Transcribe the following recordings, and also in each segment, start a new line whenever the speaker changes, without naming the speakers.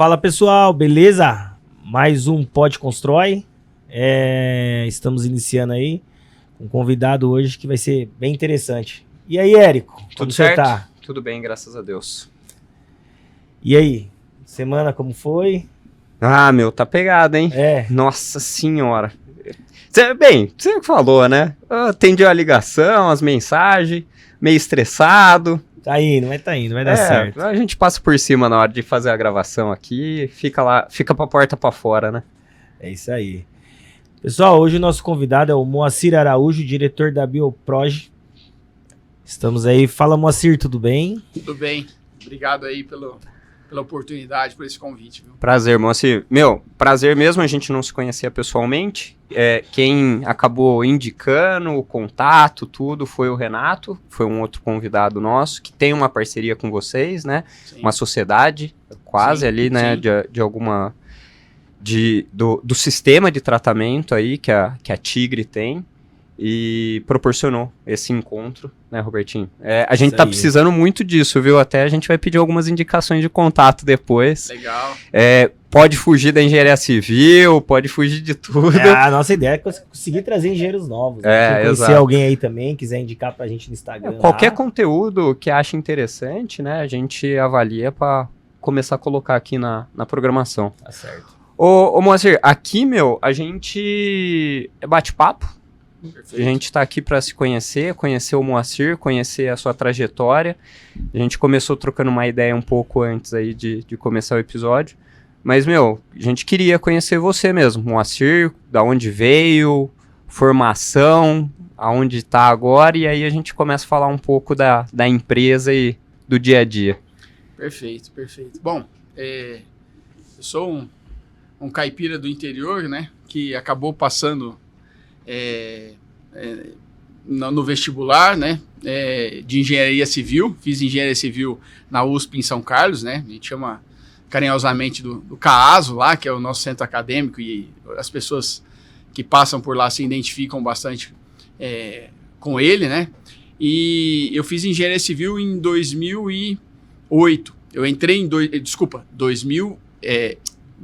Fala pessoal, beleza? Mais um Pod Constrói. Estamos iniciando aí com um convidado hoje que vai ser bem interessante. E aí, Érico?
Tudo certo? Tá? Tudo bem, graças a Deus.
E aí, semana como foi?
Ah, meu, tá pegado, hein? Nossa senhora. Bem, você que falou, né? Eu atendi a ligação, as mensagens, meio estressado.
Tá indo, vai dar certo.
A gente passa por cima na hora de fazer a gravação aqui, fica pra porta pra fora, né?
É isso aí. Pessoal, hoje o nosso convidado é o Moacir Araújo, diretor da Bioproj. Estamos aí. Fala, Moacir, tudo bem?
Tudo bem. Obrigado aí pela oportunidade, por esse convite. Viu?
Prazer, Moacir. Meu, prazer mesmo, a gente não se conhecia pessoalmente. Quem acabou indicando o contato, tudo, foi o Renato, foi um outro convidado nosso, que tem uma parceria com vocês, né? Sim. Uma sociedade, quase sim, ali, né? De alguma... Do sistema de tratamento aí que a Tigre tem. E proporcionou esse encontro, né, Robertinho? A gente tá precisando muito disso, viu? Até a gente vai pedir algumas indicações de contato depois.
Legal.
Pode fugir da engenharia civil, pode fugir de tudo.
A nossa ideia é conseguir trazer engenheiros novos. Né? Se conhecer alguém aí também, quiser indicar pra gente no Instagram.
Qualquer conteúdo que ache interessante, né, a gente avalia para começar a colocar aqui na programação.
Tá certo.
Ô Moacir, aqui, meu, a gente bate papo. Perfeito. A gente está aqui para se conhecer o Moacir, conhecer a sua trajetória. A gente começou trocando uma ideia um pouco antes aí de começar o episódio. Mas, meu, a gente queria conhecer você mesmo, Moacir, da onde veio, formação, aonde está agora, e aí a gente começa a falar um pouco da empresa e do dia a dia.
Perfeito. Bom, eu sou um caipira do interior, né, que acabou passando... no vestibular, né, de engenharia civil, fiz engenharia civil na USP em São Carlos, né, a gente chama carinhosamente do CAASO lá, que é o nosso centro acadêmico, e as pessoas que passam por lá se identificam bastante com ele, né, e eu fiz engenharia civil em 2008, eu entrei em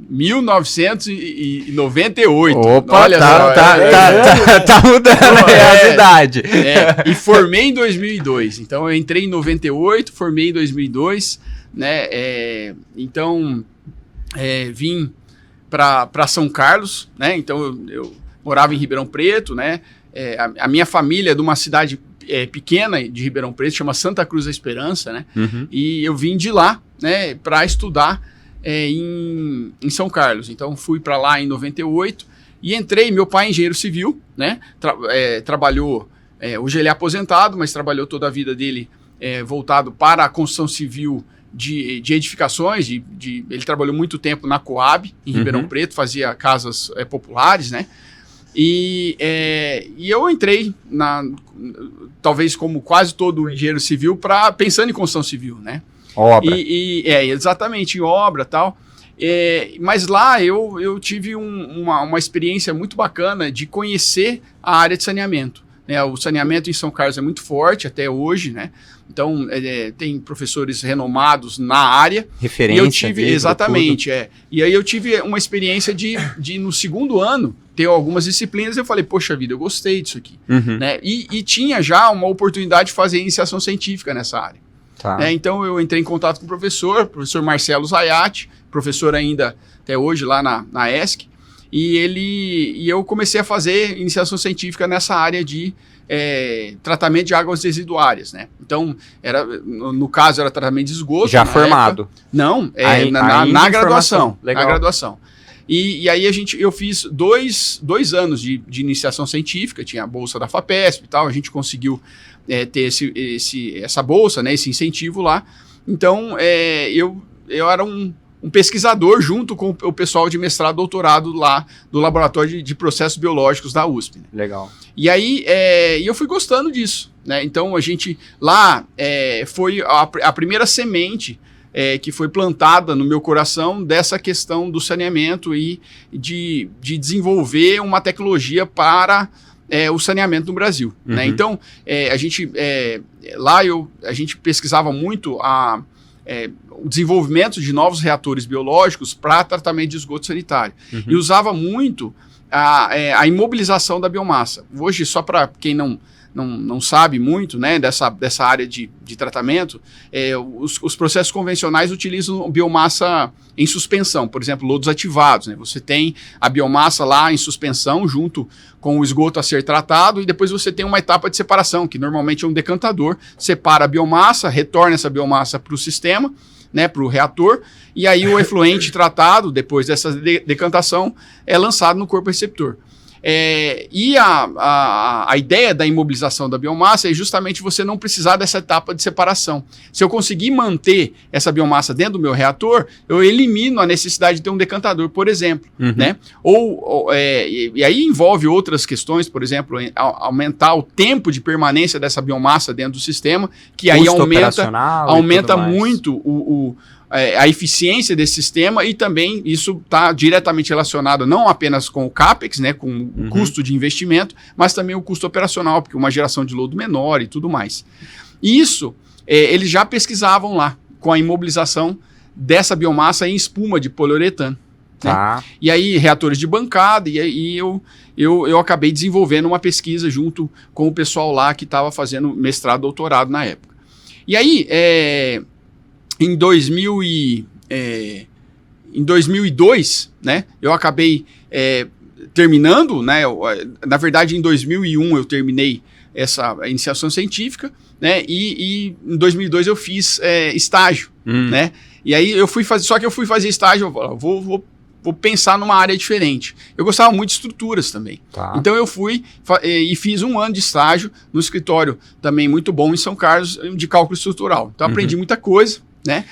1998.
Opa, olha tá mudando a idade.
E formei em 2002. Então, eu entrei em 98, formei em 2002, né? Então, vim para São Carlos, né? Então, eu morava em Ribeirão Preto, né? A minha família é de uma cidade pequena de Ribeirão Preto, chama Santa Cruz da Esperança, né? Uhum. E eu vim de lá, né? Para estudar em São Carlos. Então fui para lá em 98 e entrei. Meu pai é engenheiro civil, né? Trabalhou, hoje ele é aposentado, mas trabalhou toda a vida dele voltado para a construção civil de edificações. Ele trabalhou muito tempo na Coab, em Ribeirão Preto, fazia casas populares, né? E eu entrei, talvez como quase todo engenheiro civil, pensando em construção civil, né?
Obra.
Exatamente, em obra e tal. Mas lá eu tive uma experiência muito bacana de conhecer a área de saneamento. Né? O saneamento em São Carlos é muito forte até hoje, né? Então, tem professores renomados na área.
Referência.
E eu tive, exatamente, E aí eu tive uma experiência de no segundo ano, ter algumas disciplinas, eu falei, poxa vida, eu gostei disso aqui. Né? E tinha já uma oportunidade de fazer iniciação científica nessa área. Tá. Então eu entrei em contato com o professor Marcelo Zayat, professor ainda até hoje lá na ESC, e eu comecei a fazer iniciação científica nessa área de tratamento de águas residuárias, né? Então, no caso, era tratamento de esgoto.
Já formado?
Época. Não, na graduação. Legal. Na graduação. E aí eu fiz dois anos de iniciação científica, tinha a bolsa da FAPESP e tal, a gente conseguiu ter essa bolsa, né, esse incentivo lá. Então, eu era um pesquisador junto com o pessoal de mestrado e doutorado lá do Laboratório de Processos Biológicos da USP. Né?
Legal.
E aí, eu fui gostando disso. Né? Então, a gente lá foi a primeira semente que foi plantada no meu coração dessa questão do saneamento e de desenvolver uma tecnologia para o saneamento no Brasil. Né? Então, a gente pesquisava muito o desenvolvimento de novos reatores biológicos para tratamento de esgoto sanitário. E usava muito a imobilização da biomassa. Hoje, só para quem não sabe muito, né, dessa área de tratamento, os processos convencionais utilizam biomassa em suspensão, por exemplo, lodos ativados, né? Você tem a biomassa lá em suspensão junto com o esgoto a ser tratado e depois você tem uma etapa de separação, que normalmente é um decantador, separa a biomassa, retorna essa biomassa para o sistema, né, para o reator, e aí o efluente tratado, depois dessa decantação, é lançado no corpo receptor. E a ideia da imobilização da biomassa é justamente você não precisar dessa etapa de separação. Se eu conseguir manter essa biomassa dentro do meu reator, eu elimino a necessidade de ter um decantador, por exemplo. Né? E aí envolve outras questões, por exemplo, aumentar o tempo de permanência dessa biomassa dentro do sistema, que aí aumenta muito a eficiência desse sistema e também isso está diretamente relacionado não apenas com o CAPEX, né, com o custo de investimento, mas também o custo operacional, porque uma geração de lodo menor e tudo mais. E isso, eles já pesquisavam lá com a imobilização dessa biomassa em espuma de poliuretano. Né? E aí, reatores de bancada, e aí eu acabei desenvolvendo uma pesquisa junto com o pessoal lá que estava fazendo mestrado, doutorado na época. E aí, em 2002, né, eu acabei terminando, né, na verdade em 2001 eu terminei essa iniciação científica, né, e em 2002 eu fiz estágio, né, e aí eu fui fazer estágio, eu falei, vou pensar numa área diferente. Eu gostava muito de estruturas também. Então eu fui e fiz 1 ano de estágio no escritório também muito bom em São Carlos de cálculo estrutural. Então aprendi muita coisa, né?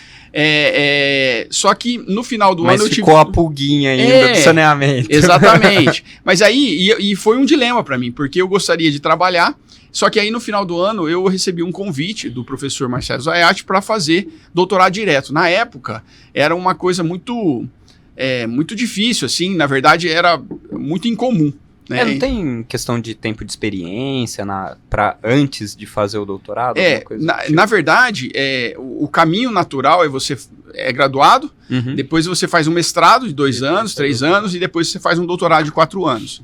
Só que no final do ano eu tive...
Mas ficou a pulguinha ainda do saneamento.
Exatamente. Mas aí, e foi um dilema para mim, porque eu gostaria de trabalhar, só que aí no final do ano eu recebi um convite do professor Marcelo Zayat para fazer doutorado direto. Na época, era uma coisa muito difícil, assim, na verdade era muito incomum. Né?
Não tem questão de tempo de experiência para antes de fazer o doutorado?
Na verdade, o caminho natural é você é graduado, depois você faz um mestrado de 2 anos, 3 anos, e depois você faz um doutorado de 4 anos.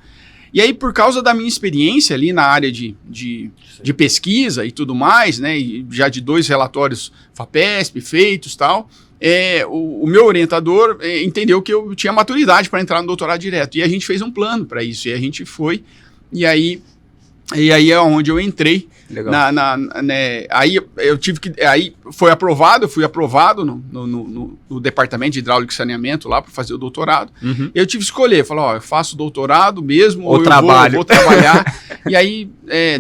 E aí, por causa da minha experiência ali na área de pesquisa e tudo mais, né, e já de 2 relatórios FAPESP feitos e tal, o meu orientador entendeu que eu tinha maturidade para entrar no doutorado direto. E a gente fez um plano para isso. E a gente foi. E aí é onde eu entrei.
Legal.
Aí eu tive que. Aí foi aprovado, eu fui aprovado no departamento de hidráulica e saneamento lá para fazer o doutorado. Eu tive que escolher, falar, eu faço doutorado mesmo ou eu vou trabalhar. E aí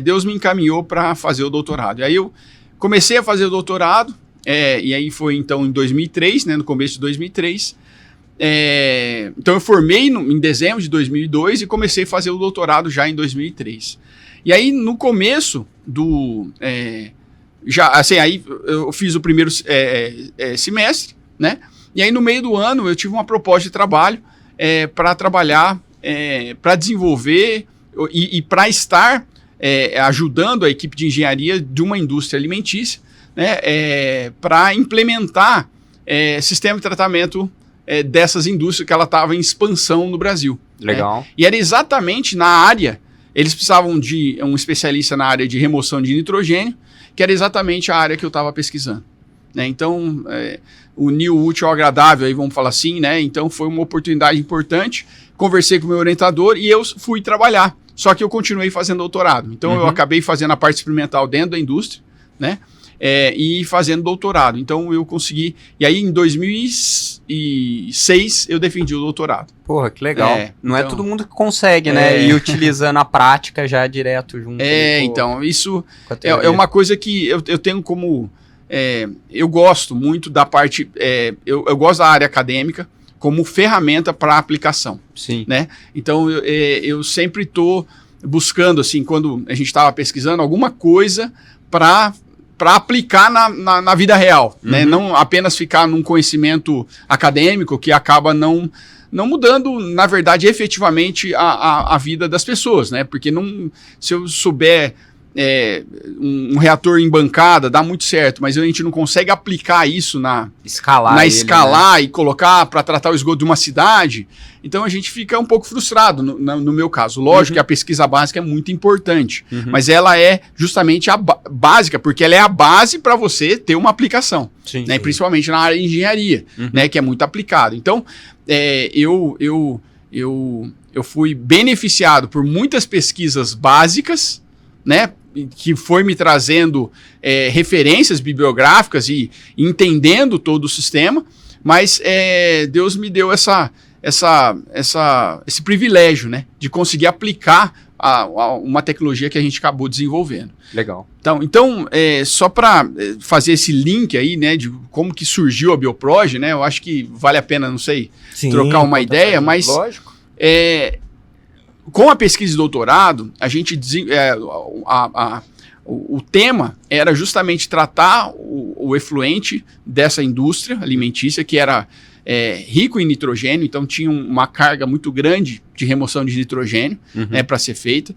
Deus me encaminhou para fazer o doutorado. E aí eu comecei a fazer o doutorado. E aí foi então em 2003, né, no começo de 2003. Então eu formei em dezembro de 2002 e comecei a fazer o doutorado já em 2003. E aí no começo aí eu fiz o primeiro semestre, né? E aí no meio do ano eu tive uma proposta de trabalho para trabalhar, para desenvolver e para estar ajudando a equipe de engenharia de uma indústria alimentícia, né, para implementar sistema de tratamento dessas indústrias que ela estava em expansão no Brasil.
Legal.
Né? E era exatamente na área, eles precisavam de um especialista na área de remoção de nitrogênio, que era exatamente a área que eu estava pesquisando. Né? Então, unir o útil ao agradável, aí vamos falar assim, né? Então foi uma oportunidade importante, conversei com o meu orientador e eu fui trabalhar, só que eu continuei fazendo doutorado. Então eu acabei fazendo a parte experimental dentro da indústria, né? E fazendo doutorado. Então eu consegui. E aí em 2006 eu defendi o doutorado.
Porra, que legal. Não é todo mundo que consegue, né? Ir utilizando a prática já direto junto.
Então isso é uma coisa que eu tenho como. Eu gosto muito da parte. Eu gosto da área acadêmica como ferramenta para aplicação.
Sim. Né?
Então eu sempre estou buscando, assim, quando a gente estava pesquisando, alguma coisa para aplicar na vida real, né? Não apenas ficar num conhecimento acadêmico que acaba não mudando, na verdade, efetivamente a vida das pessoas, né? Porque se eu souber um reator em bancada dá muito certo, mas a gente não consegue aplicar isso na escalar, né? E colocar para tratar o esgoto de uma cidade, então a gente fica um pouco frustrado no meu caso. Lógico que a pesquisa básica é muito importante, mas ela é justamente a básica, porque ela é a base para você ter uma aplicação,
sim,
né?
sim.
Principalmente na área de engenharia, né? Que é muito aplicado. Então, eu fui beneficiado por muitas pesquisas básicas, né? Que foi me trazendo referências bibliográficas e entendendo todo o sistema, mas Deus me deu esse privilégio, né, de conseguir aplicar uma tecnologia que a gente acabou desenvolvendo.
Legal.
Então só para fazer esse link aí, né, de como que surgiu a Bioproj, né, eu acho que vale a pena, não sei, sim, trocar uma ideia, mas
lógico.
Com a pesquisa de doutorado, a gente o tema era justamente tratar o efluente dessa indústria alimentícia, que era rico em nitrogênio, então tinha uma carga muito grande de remoção de nitrogênio, né, para ser feita,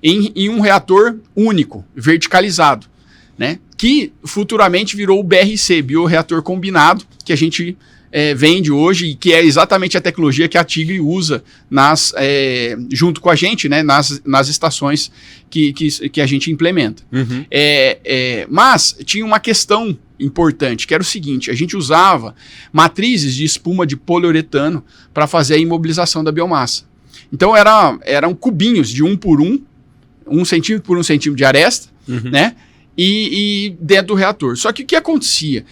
em um reator único, verticalizado, né, que futuramente virou o BRC, Bioreator Combinado, que a gente vende hoje e que é exatamente a tecnologia que a Tigre usa junto com a gente, né, nas estações que a gente implementa. Mas tinha uma questão importante, que era o seguinte: a gente usava matrizes de espuma de poliuretano para fazer a imobilização da biomassa. Então eram cubinhos de 1 por 1, 1 centímetro por 1 centímetro de aresta, né, e dentro do reator. Só que o que acontecia?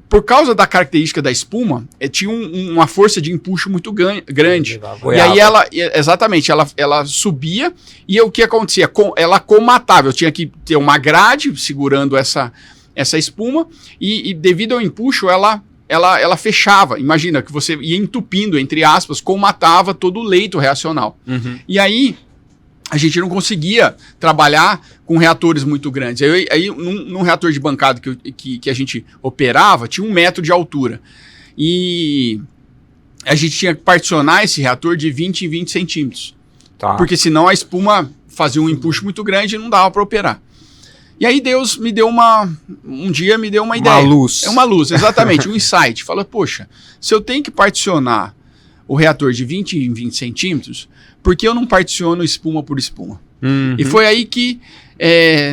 Por causa da característica da espuma, tinha uma força de empuxo muito grande. E aí ela subia, e o que acontecia? Ela comatava. Eu tinha que ter uma grade segurando essa espuma, e devido ao empuxo, ela fechava. Imagina que você ia entupindo, entre aspas, comatava todo o leito reacional. E aí a gente não conseguia trabalhar com reatores muito grandes. Aí num reator de bancada que a gente operava, tinha 1 metro de altura. E a gente tinha que particionar esse reator de 20 em 20 centímetros. Tá. Porque senão a espuma fazia um empuxo muito grande e não dava para operar. E aí Deus me deu um dia me deu uma ideia.
Uma luz.
Uma luz, exatamente, um insight. Fala, poxa, se eu tenho que particionar o reator de 20 em 20 centímetros, por que eu não particiono espuma por espuma? E foi aí que,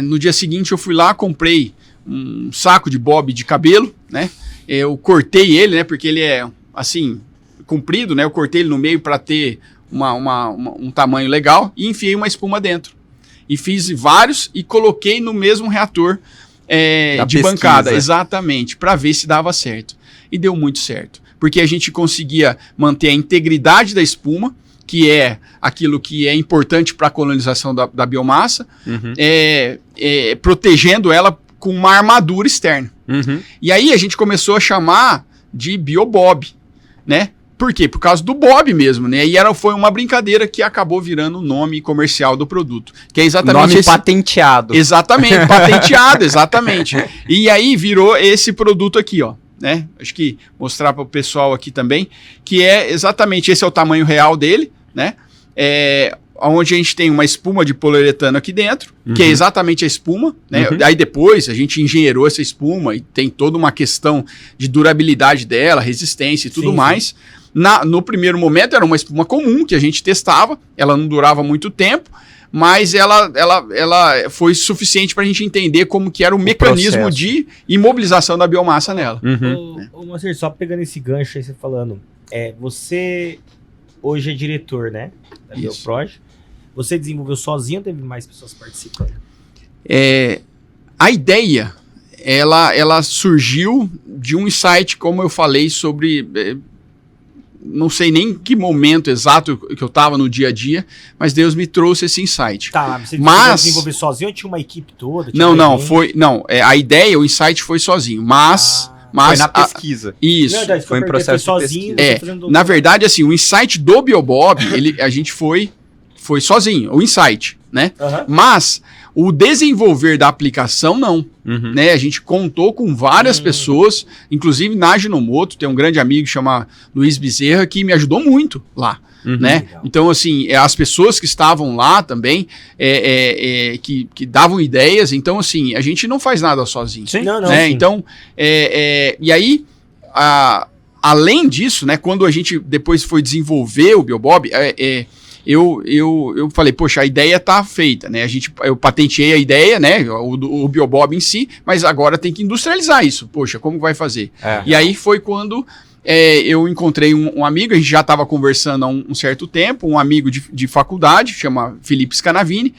no dia seguinte, eu fui lá, comprei um saco de bob de cabelo, né? Eu cortei ele, né? Porque ele é, assim, comprido, né? Eu cortei ele no meio para ter um tamanho legal e enfiei uma espuma dentro. E fiz vários e coloquei no mesmo reator de bancada, exatamente, para ver se dava certo. E deu muito certo, porque a gente conseguia manter a integridade da espuma, que é aquilo que é importante para a colonização da biomassa, protegendo ela com uma armadura externa. E aí a gente começou a chamar de Biobob, né? Por quê? Por causa do Bob mesmo, né? E foi uma brincadeira que acabou virando o nome comercial do produto. Que é exatamente
nome patenteado.
Exatamente, patenteado, exatamente. E aí virou esse produto aqui, ó. Né? Acho que mostrar para o pessoal aqui também, que é exatamente, esse é o tamanho real dele, né? Onde a gente tem uma espuma de poliuretano aqui dentro, que é exatamente a espuma, né? Aí depois a gente engenheirou essa espuma e tem toda uma questão de durabilidade dela, resistência e tudo mais. No primeiro momento era uma espuma comum que a gente testava, ela não durava muito tempo, mas ela foi suficiente para a gente entender como que era o mecanismo processo de imobilização da biomassa nela.
Ô, Moacir, só pegando esse gancho aí, você falando, você hoje é diretor, né, da Bioproj. Você desenvolveu sozinho ou teve mais pessoas participando?
A ideia, ela surgiu de um insight, como eu falei, sobre... não sei nem que momento exato que eu estava no dia a dia, mas Deus me trouxe esse insight.
Tá, você desenvolveu sozinho ou tinha uma equipe toda?
A ideia, o insight foi sozinho, mas
foi na pesquisa.
Isso.
Verdade, foi em processo sozinho.
Na verdade, assim, o insight do Biobob, a gente foi sozinho, o insight, né? Mas o desenvolver da aplicação, não. Né? A gente contou com várias pessoas, inclusive na Ajinomoto, tem um grande amigo que chama Luiz Bezerra, que me ajudou muito lá. né?
Legal.
Então, assim, as pessoas que estavam lá também, que davam ideias, então, assim, a gente não faz nada sozinho.
Sim.
Não,
Né?
sim.
Então, e aí, além disso, né, quando a gente depois foi desenvolver o Biobob, eu falei, poxa, a ideia tá feita, né? Eu patenteei a ideia, né? O Biobob em si, mas agora tem que industrializar isso. Poxa, como vai fazer? E aí foi quando eu encontrei um amigo, a gente já estava conversando há um certo tempo, um amigo de faculdade, chama Felipe Scanavini,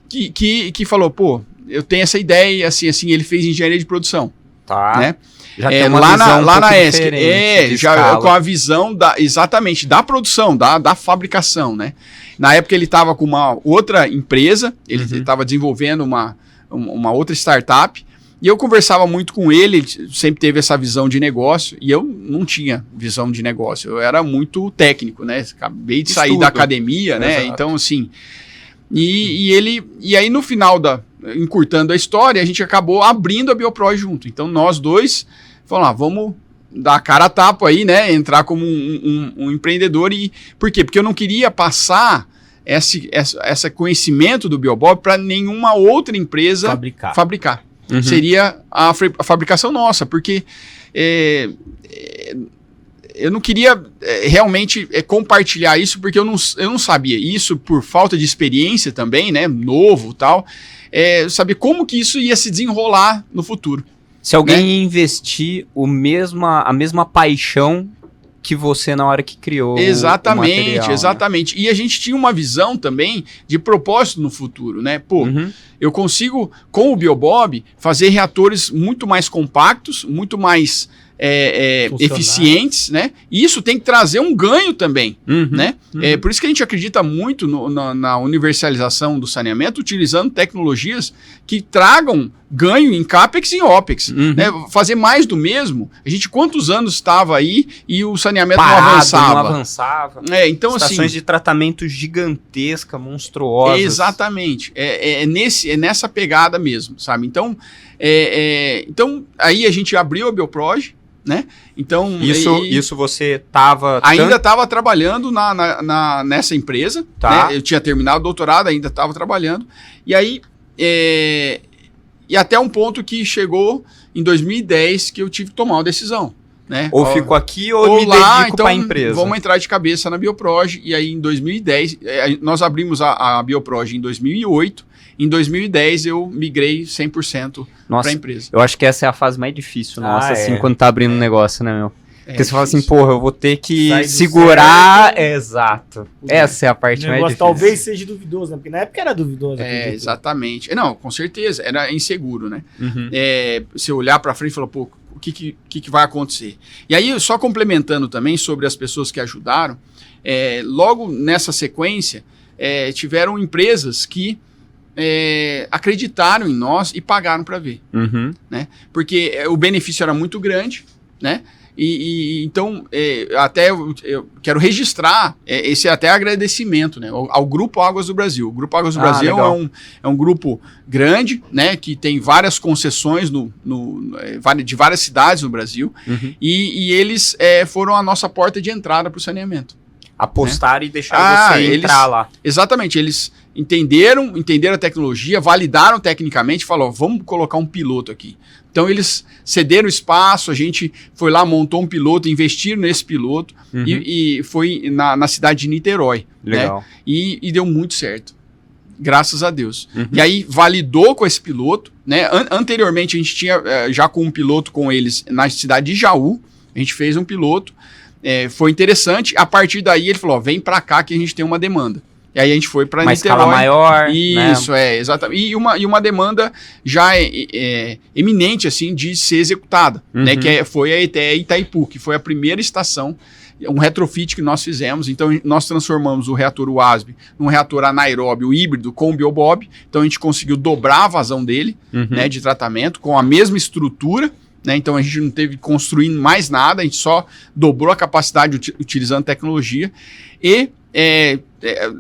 que falou, pô, eu tenho essa ideia, assim, ele fez engenharia de produção,
Tá.
né?
Já tem uma
lá
visão
na
pouco
ESC,
diferente de
já
escala.
com a visão exatamente da produção, da fabricação, né? Na época ele estava com uma outra empresa, ele estava desenvolvendo uma outra startup, e eu conversava muito com ele sempre teve essa visão de negócio, e eu não tinha visão de negócio, eu era muito técnico, né? Acabei de sair da academia, né?
Exato.
Então, assim, e aí no final encurtando a história, a gente acabou abrindo a Bioproj junto. Então nós dois falamos, vamos dar a cara a tapa aí, né? Entrar como um empreendedor. E por quê? Porque eu não queria passar esse conhecimento do Biobob para nenhuma outra empresa fabricar.
Uhum.
Seria a fabricação nossa, porque eu não queria realmente compartilhar isso, porque eu não sabia. Isso por falta de experiência também, né? Novo e tal. Saber como que isso ia se desenrolar no futuro.
Se alguém ia investir a mesma paixão que você na hora que criou
Exatamente,
o material,
exatamente. Né? E a gente tinha uma visão também de propósito no futuro, né? Pô, eu consigo, com o Biobob, fazer reatores muito mais compactos, muito mais eficientes, né? E isso tem que trazer um ganho também, né? Por isso que a gente acredita muito na universalização do saneamento, utilizando tecnologias que tragam ganho em CAPEX e em OPEX. Né? Fazer mais do mesmo, a gente quantos anos estava aí e o saneamento
parado,
não avançava.
Não avançava.
Então,
estações
assim,
de tratamento gigantesca, monstruosas.
Exatamente. É nessa pegada mesmo, sabe? Então, então aí a gente abriu a Bioproj, né? Então,
isso você estava...
Ainda estava trabalhando nessa empresa,
tá.
Né? Eu tinha terminado o doutorado, ainda estava trabalhando. E aí, e até um ponto que chegou em 2010 que eu tive que tomar uma decisão. Né?
Ou fico aqui ou me dedico para a empresa.
Vamos entrar de cabeça na Bioproj. E aí, em 2010, nós abrimos a Bioproj em 2008. Em 2010, eu migrei 100% para a empresa.
Eu acho que essa é a fase mais difícil nossa, assim, quando tá abrindo um negócio, né, meu? Porque você fala assim, porra, eu vou ter que segurar... Exato. Essa é a parte mais difícil.
Talvez seja duvidoso, né? Porque na época era duvidoso.
Exatamente. Não, com certeza. Era inseguro, né? Se eu olhar para frente e falar, pô, o que vai acontecer? E aí, só complementando também sobre as pessoas que ajudaram, logo nessa sequência, tiveram empresas que acreditaram em nós e pagaram para ver. Né? Porque o benefício era muito grande, né? Então, até eu quero registrar esse até agradecimento, né, ao Grupo Águas do Brasil. O Grupo Águas do Brasil é um grupo grande, né, que tem várias concessões de várias cidades no Brasil, e eles foram a nossa porta de entrada para o saneamento.
Apostaram, né? E deixaram você entrar lá.
Exatamente, eles entenderam a tecnologia, validaram tecnicamente, falaram, vamos colocar um piloto aqui. Então eles cederam espaço, a gente foi lá, montou um piloto, investiram nesse piloto e foi na cidade de Niterói.
Legal.
Né? E deu muito certo. Graças a Deus. E aí validou com esse piloto, né? Anteriormente a gente tinha já com um piloto com eles na cidade de Jaú, a gente fez um piloto, foi interessante, a partir daí ele falou, vem pra cá que a gente tem uma demanda. E aí a gente foi para Niterói.
Uma escala maior.
Isso,
né?
Exatamente. E uma demanda já eminente, assim, de ser executada, né? Que foi a ETE Itaipu, que foi a primeira estação, um retrofit que nós fizemos. Então, nós transformamos o reator WASB num reator anaeróbio híbrido com o Biobob. Então, a gente conseguiu dobrar a vazão dele, né, de tratamento, com a mesma estrutura. Né? Então, a gente não teve que construir mais nada, a gente só dobrou a capacidade utilizando tecnologia. E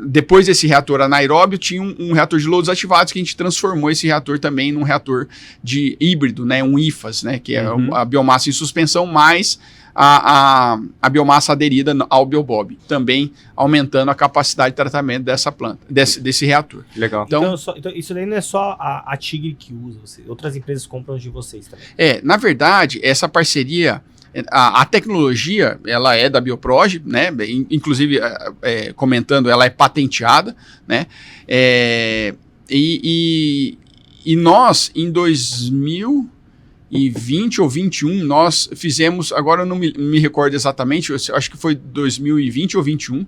depois desse reator anaeróbio, tinha um reator de lodos ativados que a gente transformou esse reator também num reator de híbrido, né, um IFAS, né, que é a biomassa em suspensão mais a biomassa aderida ao Biobob, também aumentando a capacidade de tratamento dessa planta, desse reator.
Legal.
Então, isso daí não é só a Tigre que usa, outras empresas compram de vocês também.
Na verdade, essa parceria, a tecnologia, ela é da Bioproj, né? Inclusive, comentando, ela é patenteada, né? E nós, em 2020 ou 2021, nós fizemos, agora eu não me recordo exatamente, eu acho que foi 2020 ou 2021,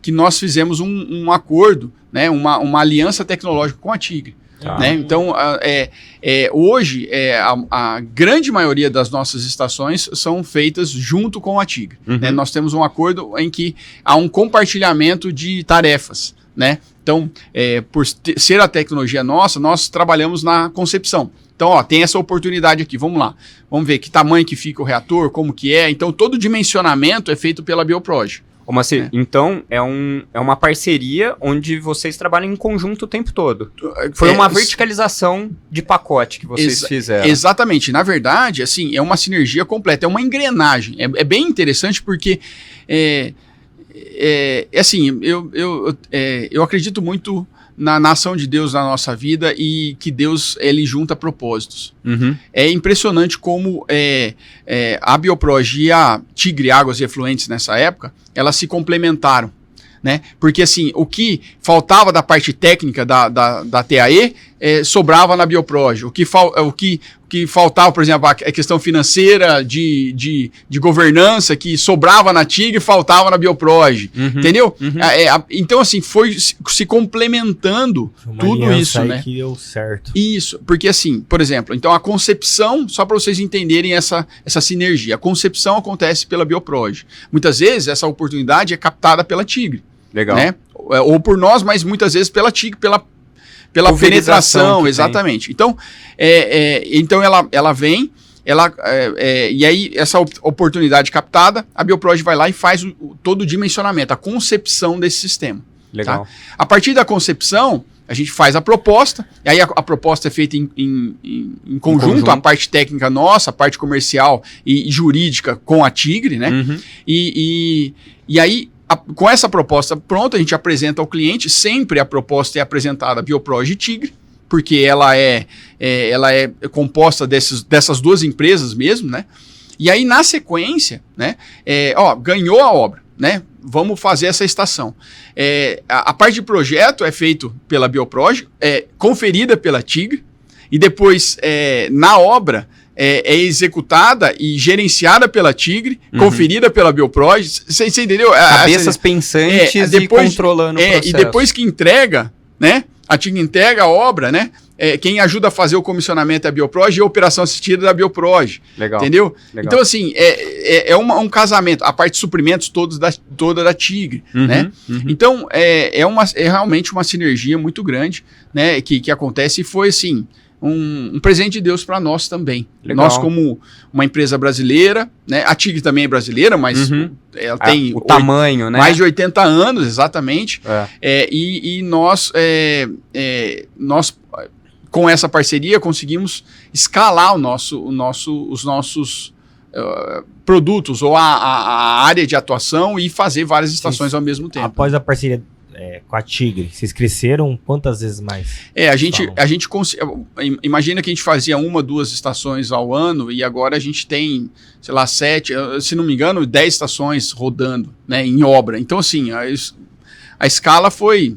que nós fizemos um acordo, né? Uma aliança tecnológica com a Tigre. Né? Então, hoje, a grande maioria das nossas estações são feitas junto com a Tigre. Né? Nós temos um acordo em que há um compartilhamento de tarefas. Né? Então, por ser a tecnologia nossa, nós trabalhamos na concepção. Então, tem essa oportunidade aqui, vamos lá. Vamos ver que tamanho que fica o reator, como que é. Então, todo o dimensionamento é feito pela Bioproj.
Então, é uma parceria onde vocês trabalham em conjunto o tempo todo. Foi uma verticalização de pacote que vocês fizeram.
Exatamente. Na verdade, assim, é uma sinergia completa, é uma engrenagem. É bem interessante porque, assim, eu acredito muito na ação de Deus na nossa vida e que Deus, ele junta propósitos. É impressionante como a Bioproj e a Tigre Águas e Efluentes nessa época, elas se complementaram, né? Porque assim, o que faltava da parte técnica da TAE sobrava na Bioproj. O que faltava, por exemplo, a questão financeira de governança que sobrava na Tigre, faltava na Bioproj. Entendeu? Então, assim, foi se complementando tudo isso, né?
Que deu certo.
Isso, porque assim, por exemplo, então a concepção, só para vocês entenderem essa sinergia, a concepção acontece pela Bioproj. Muitas vezes essa oportunidade é captada pela Tigre.
Legal.
Né? Ou por nós, mas muitas vezes pela Tigre, pela penetração, exatamente. Então, então ela vem, e aí essa oportunidade captada, a Bioproj vai lá e faz todo o dimensionamento, a concepção desse sistema.
Legal.
Tá? A partir da concepção, a gente faz a proposta, e aí a proposta é feita em conjunto, a parte técnica nossa, a parte comercial e jurídica com a Tigre, né? E aí, com essa proposta pronta, a gente apresenta ao cliente, sempre a proposta é apresentada Bioproj e Tigre, porque ela é composta dessas duas empresas mesmo, né? E aí, na sequência, né? Ganhou a obra, né? Vamos fazer essa estação. A parte de projeto é feito pela Bioproj, conferida pela Tigre, e depois, na obra, é executada e gerenciada pela Tigre, conferida pela Bioproj. Você entendeu?
Cabeças pensantes e controlando o processo.
E depois que entrega, né? A Tigre entrega a obra, né? Quem ajuda a fazer o comissionamento é a Bioproj e a operação assistida da Bioproj.
Legal.
Entendeu?
Legal.
Então, assim, é um casamento. A parte de suprimentos toda da Tigre, né? Então, é realmente uma sinergia muito grande, né? Que acontece e foi, assim, um presente de Deus para nós também.
Legal.
Nós, como uma empresa brasileira, né? A Tigre também é brasileira, mas ela tem
o tamanho, né?
Mais de 80 anos, exatamente. E nós, com essa parceria, conseguimos escalar os nossos produtos ou a área de atuação e fazer várias estações ao mesmo tempo.
Após a parceria com a Tigre, vocês cresceram quantas vezes mais?
Imagina que a gente fazia 1, 2 estações ao ano e agora a gente tem, sei lá, 7, se não me engano, 10 estações rodando, né, em obra. Então, assim, a escala foi...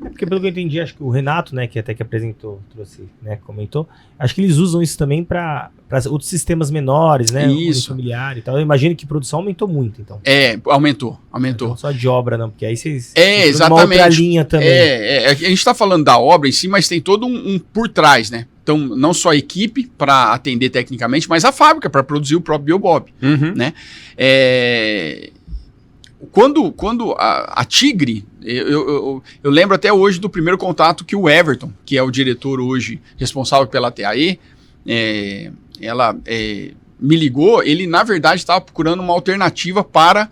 Porque pelo que eu entendi, acho que o Renato, né, que até que trouxe, né, comentou, acho que eles usam isso também para outros sistemas menores, né,
isso.
Familiar e tal. Eu imagino que a produção aumentou muito, então.
Aumentou.
Não só de obra, não, porque aí vocês...
exatamente.
Uma outra linha também.
A gente está falando da obra em si, mas tem todo um por trás, né? Então, não só a equipe para atender tecnicamente, mas a fábrica para produzir o próprio Biobob, né? Quando a Tigre, eu lembro até hoje do primeiro contato que o Everton, que é o diretor hoje responsável pela TAE, ela me ligou, ele na verdade estava procurando uma alternativa para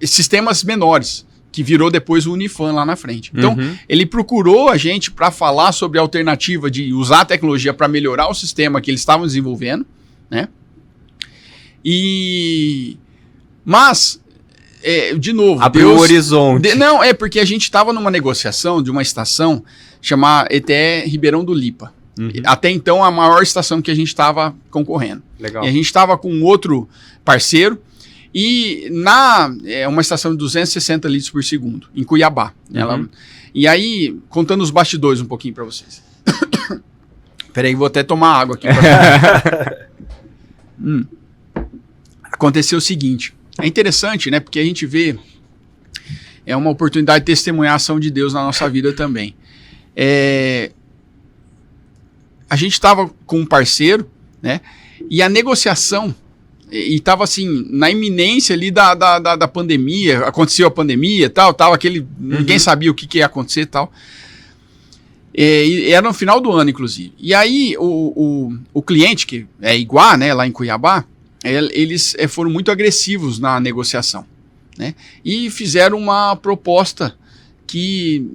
sistemas menores, que virou depois o Unifam lá na frente. Então, ele procurou a gente para falar sobre a alternativa de usar a tecnologia para melhorar o sistema que eles estavam desenvolvendo, né? Mas, de novo...
Abriu o horizonte.
Não, porque a gente estava numa negociação de uma estação chamada ETE Ribeirão do Lipa. Até então, a maior estação que a gente estava concorrendo.
Legal.
E a gente estava com outro parceiro, e uma estação de 260 litros por segundo, em Cuiabá. E aí, contando os bastidores um pouquinho para vocês. Peraí, vou até tomar água aqui. Aconteceu o seguinte, é interessante, né? Porque a gente vê, é uma oportunidade de testemunhar a ação de Deus na nossa vida também. A gente estava com um parceiro, né? E a negociação... E estava assim, na iminência ali da pandemia, aconteceu a pandemia e tal, tava ninguém sabia o que ia acontecer e tal. E era no final do ano, inclusive. E aí, o cliente, que é Iguá, né, lá em Cuiabá, eles foram muito agressivos na negociação, né? E fizeram uma proposta que,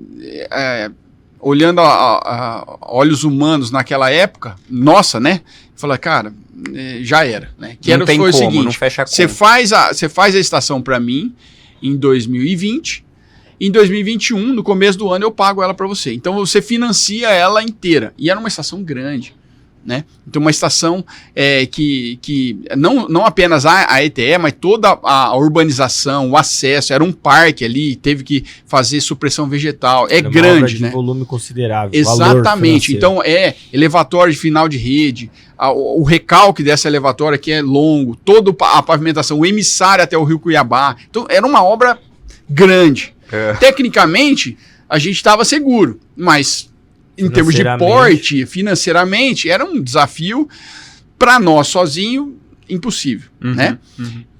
olhando a olhos humanos naquela época, nossa, né? Falei, cara, já era, né?
Não tem como, seguinte, não fecha a conta.
Você faz a estação para mim em 2020, em 2021, no começo do ano, eu pago ela para você. Então, você financia ela inteira. E era uma estação grande, né? Então, uma estação que não apenas a ETE, mas toda a urbanização, o acesso, era um parque ali, teve que fazer supressão vegetal. É grande, né?
Volume considerável.
Exatamente. Então, elevatório de final de rede, o recalque dessa elevatória que é longo, toda a pavimentação, o emissário até o Rio Cuiabá. Então, era uma obra grande. Tecnicamente, a gente estava seguro, mas em termos de porte, financeiramente, era um desafio para nós sozinho, impossível, né?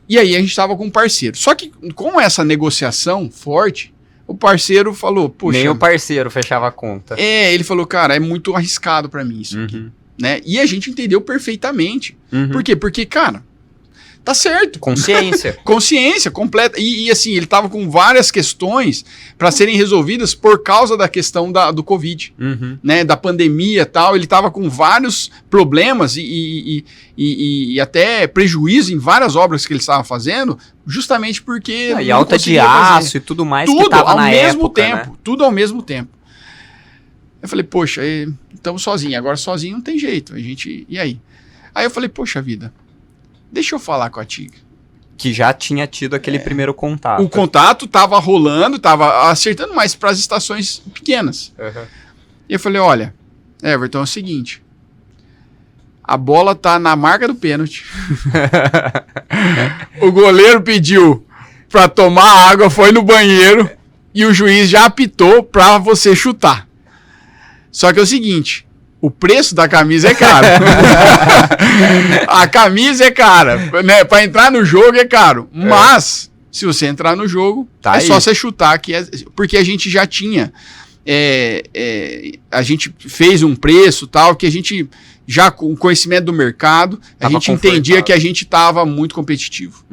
E aí a gente estava com um parceiro. Só que com essa negociação forte, o parceiro falou, poxa...
Nem o parceiro fechava a conta.
Ele falou, cara, é muito arriscado para mim isso aqui, né? E a gente entendeu perfeitamente. Por quê? Porque, cara, tá certo.
Consciência.
Consciência completa. E assim, ele tava com várias questões para serem resolvidas por causa da questão do Covid, né? Da pandemia e tal. Ele tava com vários problemas e até prejuízo em várias obras que ele estava fazendo, justamente porque...
E alta de aço e tudo mais que tava na época, né?
Tudo ao mesmo tempo. Eu falei, poxa, estamos sozinhos. Agora sozinho não tem jeito. E aí? Aí eu falei, poxa vida, deixa eu falar com a Tigre.
Que já tinha tido aquele primeiro contato.
O contato tava rolando, tava acertando mais para as estações pequenas. E eu falei, olha, Everton, é o seguinte, a bola tá na marca do pênalti. O goleiro pediu para tomar água, foi no banheiro e o juiz já apitou para você chutar. Só que é o seguinte... O preço da camisa é caro. A camisa é cara, né? Para entrar no jogo é caro. Mas, se você entrar no jogo, só você chutar. Porque a gente já tinha... a gente fez um preço tal, que a gente, já com o conhecimento do mercado, a gente entendia que a gente estava muito competitivo.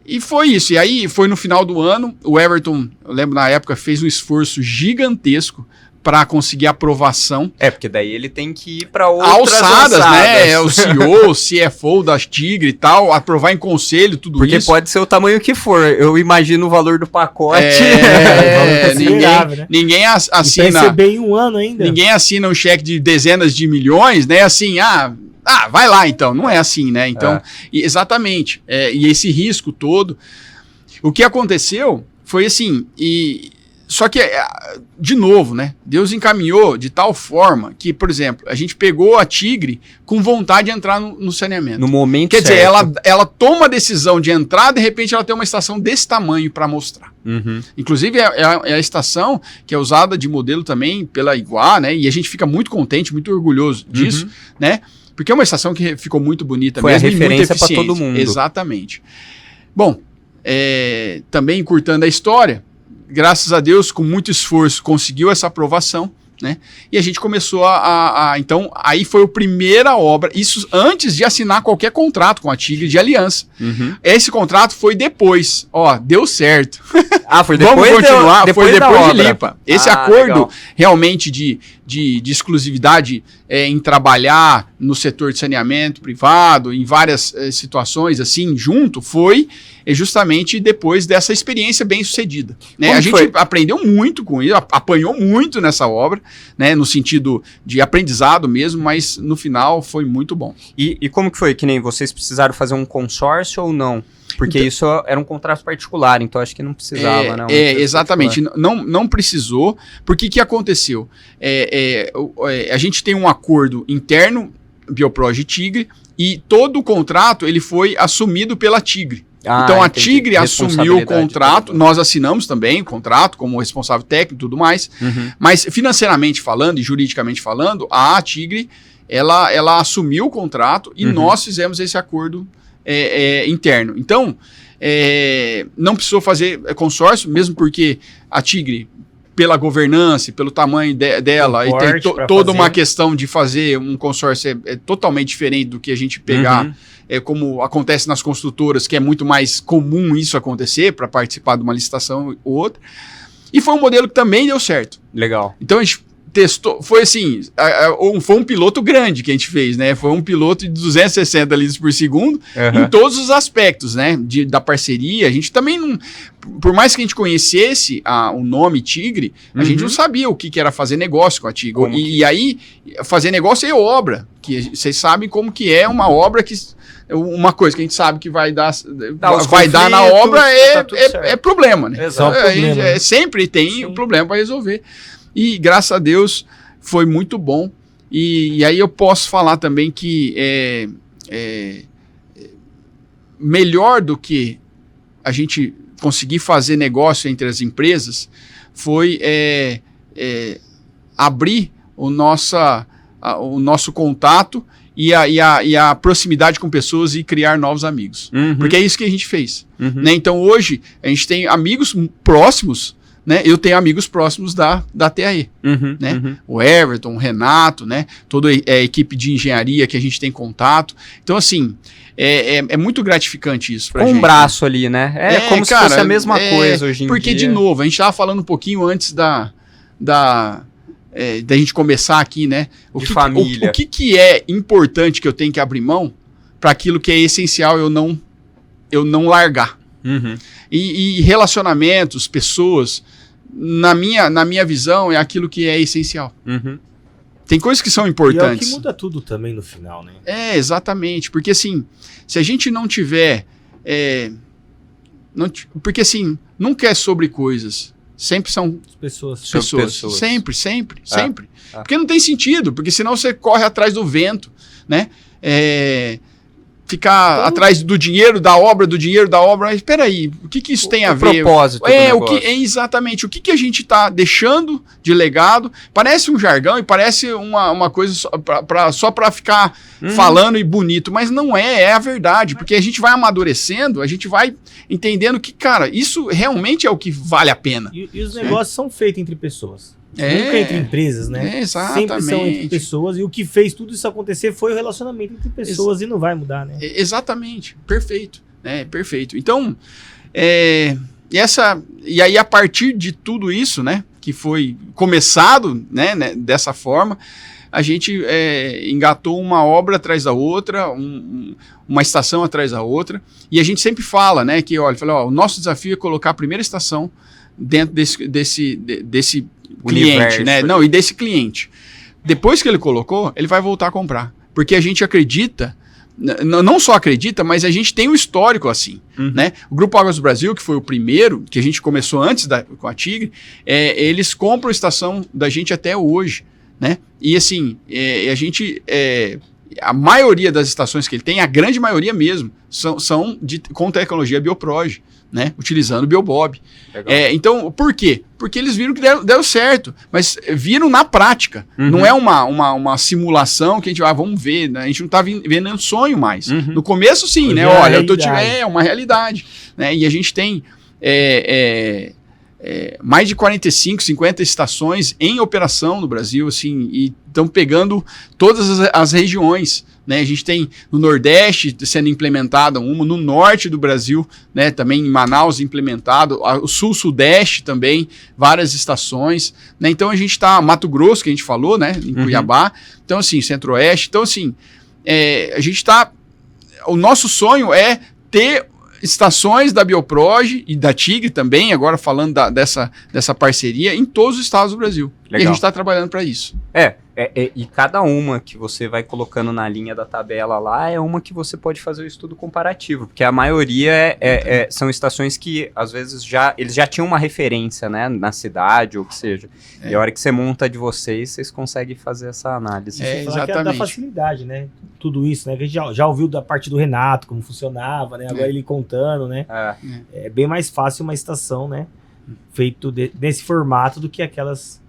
E foi isso. E aí, foi no final do ano, o Everton, eu lembro na época, fez um esforço gigantesco para conseguir aprovação.
Porque daí ele tem que ir para outras
alçadas, né? O CEO, o CFO das Tigre e tal, aprovar em conselho, tudo
porque
isso.
Porque pode ser o tamanho que for. Eu imagino o valor do pacote.
Ninguém assina...
E receber em um ano ainda.
Ninguém assina um cheque de dezenas de milhões, né? Assim, vai lá então. Não é assim, né? Então, exatamente. E esse risco todo. O que aconteceu foi assim... Só que, de novo, né? Deus encaminhou de tal forma que, por exemplo, a gente pegou a Tigre com vontade de entrar no saneamento.
No momento
certo. Quer dizer, ela toma a decisão de entrar, de repente ela tem uma estação desse tamanho para mostrar. Inclusive, é a estação que é usada de modelo também pela Iguá, né? E a gente fica muito contente, muito orgulhoso disso, né? Porque é uma estação que ficou muito bonita.
Foi mesmo, a referência para todo mundo.
Exatamente. Bom, também encurtando a história, graças a Deus, com muito esforço, conseguiu essa aprovação, né? E a gente começou então, aí foi a primeira obra, isso antes de assinar qualquer contrato com a Tigre de aliança. Esse contrato foi depois, deu certo.
Foi depois.
Vamos continuar,
depois
foi depois
da
de
obra.
Lipa. Esse acordo
legal.
realmente de exclusividade em trabalhar no setor de saneamento privado, em várias situações assim, junto, foi justamente depois dessa experiência bem sucedida. Né? A gente aprendeu muito com isso, apanhou muito nessa obra, né? No sentido de aprendizado mesmo, mas no final foi muito bom.
E como que foi? Que nem vocês precisaram fazer um consórcio ou não? Porque isso era um contrato particular, então acho que não precisava, né?
Exatamente, não precisou, porque que aconteceu? A gente tem um acordo interno, Bioproge e Tigre, e todo o contrato ele foi assumido pela Tigre. Então a Tigre assumiu o contrato, nós assinamos também o contrato como responsável técnico e tudo mais, mas financeiramente falando e juridicamente falando, a Tigre ela assumiu o contrato e nós fizemos esse acordo interno. Então, não precisou fazer consórcio, mesmo porque a Tigre, pela governança, pelo tamanho dela, e tem toda uma questão de fazer um consórcio totalmente diferente do que a gente pegar, como acontece nas construtoras, que é muito mais comum isso acontecer para participar de uma licitação ou outra. E foi um modelo que também deu certo.
Legal.
Então a gente testou, foi assim, foi um piloto grande que a gente fez, né? Foi um piloto de 260 litros por segundo em todos os aspectos, né? Da parceria. A gente também não, por mais que a gente conhecesse o nome Tigre, a gente não sabia o que era fazer negócio com a Tigre. E aí, fazer negócio é obra, que vocês sabem como que é uma obra que... Uma coisa que a gente sabe que vai dar na obra é problema, né? Sempre tem um problema para resolver. E graças a Deus foi muito bom. E aí eu posso falar também que melhor do que a gente conseguir fazer negócio entre as empresas foi abrir o nosso contato e a proximidade com pessoas e criar novos amigos. Porque é isso que a gente fez. Né? Então hoje a gente tem amigos próximos, né? Eu tenho amigos próximos da TAE. Né? O Everton, o Renato, né? Toda a equipe de engenharia que a gente tem contato. Então assim, é muito gratificante isso pra gente.
Um braço ali, né? Como se fosse a mesma coisa hoje em dia.
Porque, de novo, a gente estava falando um pouquinho antes da gente começar aqui, né?
Família.
O que é importante que eu tenho que abrir mão para aquilo que é essencial eu não largar. E relacionamentos, pessoas, na minha visão, é aquilo que é essencial. Tem coisas que são importantes.
E é o que muda tudo também no final, né?
Exatamente. Porque assim, se a gente não tiver... porque assim, nunca é sobre coisas. Sempre são pessoas. Sempre. Porque não tem sentido, porque senão você corre atrás do vento, né? Ficar atrás do dinheiro da obra, mas espera aí, o que isso tem a ver?
O propósito do negócio.
Exatamente, o que a gente está deixando de legado, parece um jargão e parece uma coisa só para ficar falando e bonito, mas não é a verdade, porque a gente vai amadurecendo, a gente vai entendendo que, cara, isso realmente é o que vale a pena.
E os negócios são feitos entre pessoas. Nunca entre empresas, né?
Exatamente.
Sempre são entre pessoas. E o que fez tudo isso acontecer foi o relacionamento entre pessoas e não vai mudar, né?
Exatamente. Perfeito. Perfeito. Então, e aí a partir de tudo isso, né? Que foi começado, né, dessa forma, a gente engatou uma obra atrás da outra, uma estação atrás da outra. E a gente sempre fala, né? Que, o nosso desafio é colocar a primeira estação dentro desse cliente, né? Não, e desse cliente. Depois que ele colocou, ele vai voltar a comprar. Porque a gente acredita, não só acredita, mas a gente tem um histórico assim, né? O Grupo Águas do Brasil, que foi o primeiro, que a gente começou antes com a Tigre, eles compram a estação da gente até hoje, né? E assim, a gente... a maioria das estações que ele tem, a grande maioria mesmo, são com tecnologia Bioproge, né? Utilizando o Biobob. Então, por quê? Porque eles viram que deu certo, mas viram na prática. Não é uma simulação que a gente vamos ver, né? A gente não está vendendo sonho mais. No começo, sim, né? Olha, é uma realidade. Né? E a gente tem mais de 45, 50 estações em operação no Brasil, assim, e estão pegando todas as regiões, né? A gente tem no Nordeste sendo implementada uma, no Norte do Brasil, né? Também em Manaus implementado, o Sul-Sudeste também, várias estações, né? Então a gente está, Mato Grosso, que a gente falou, né? Em Cuiabá, então assim, Centro-Oeste, então assim, a gente está, o nosso sonho é ter estações da Bioproj e da Tigre também, agora falando dessa parceria, em todos os estados do Brasil.
Legal.
E a gente está trabalhando para isso.
E cada uma que você vai colocando na linha da tabela lá é uma que você pode fazer o estudo comparativo, porque a maioria são estações que, às vezes, eles já tinham uma referência, né, na cidade, ou o que seja. E a hora que você monta de vocês conseguem fazer essa análise.
Exatamente.
Que é da facilidade, né? Tudo isso, né? Que a gente já ouviu da parte do Renato, como funcionava, né? Agora ele contando, né? É bem mais fácil uma estação, né? Feito nesse formato do que aquelas...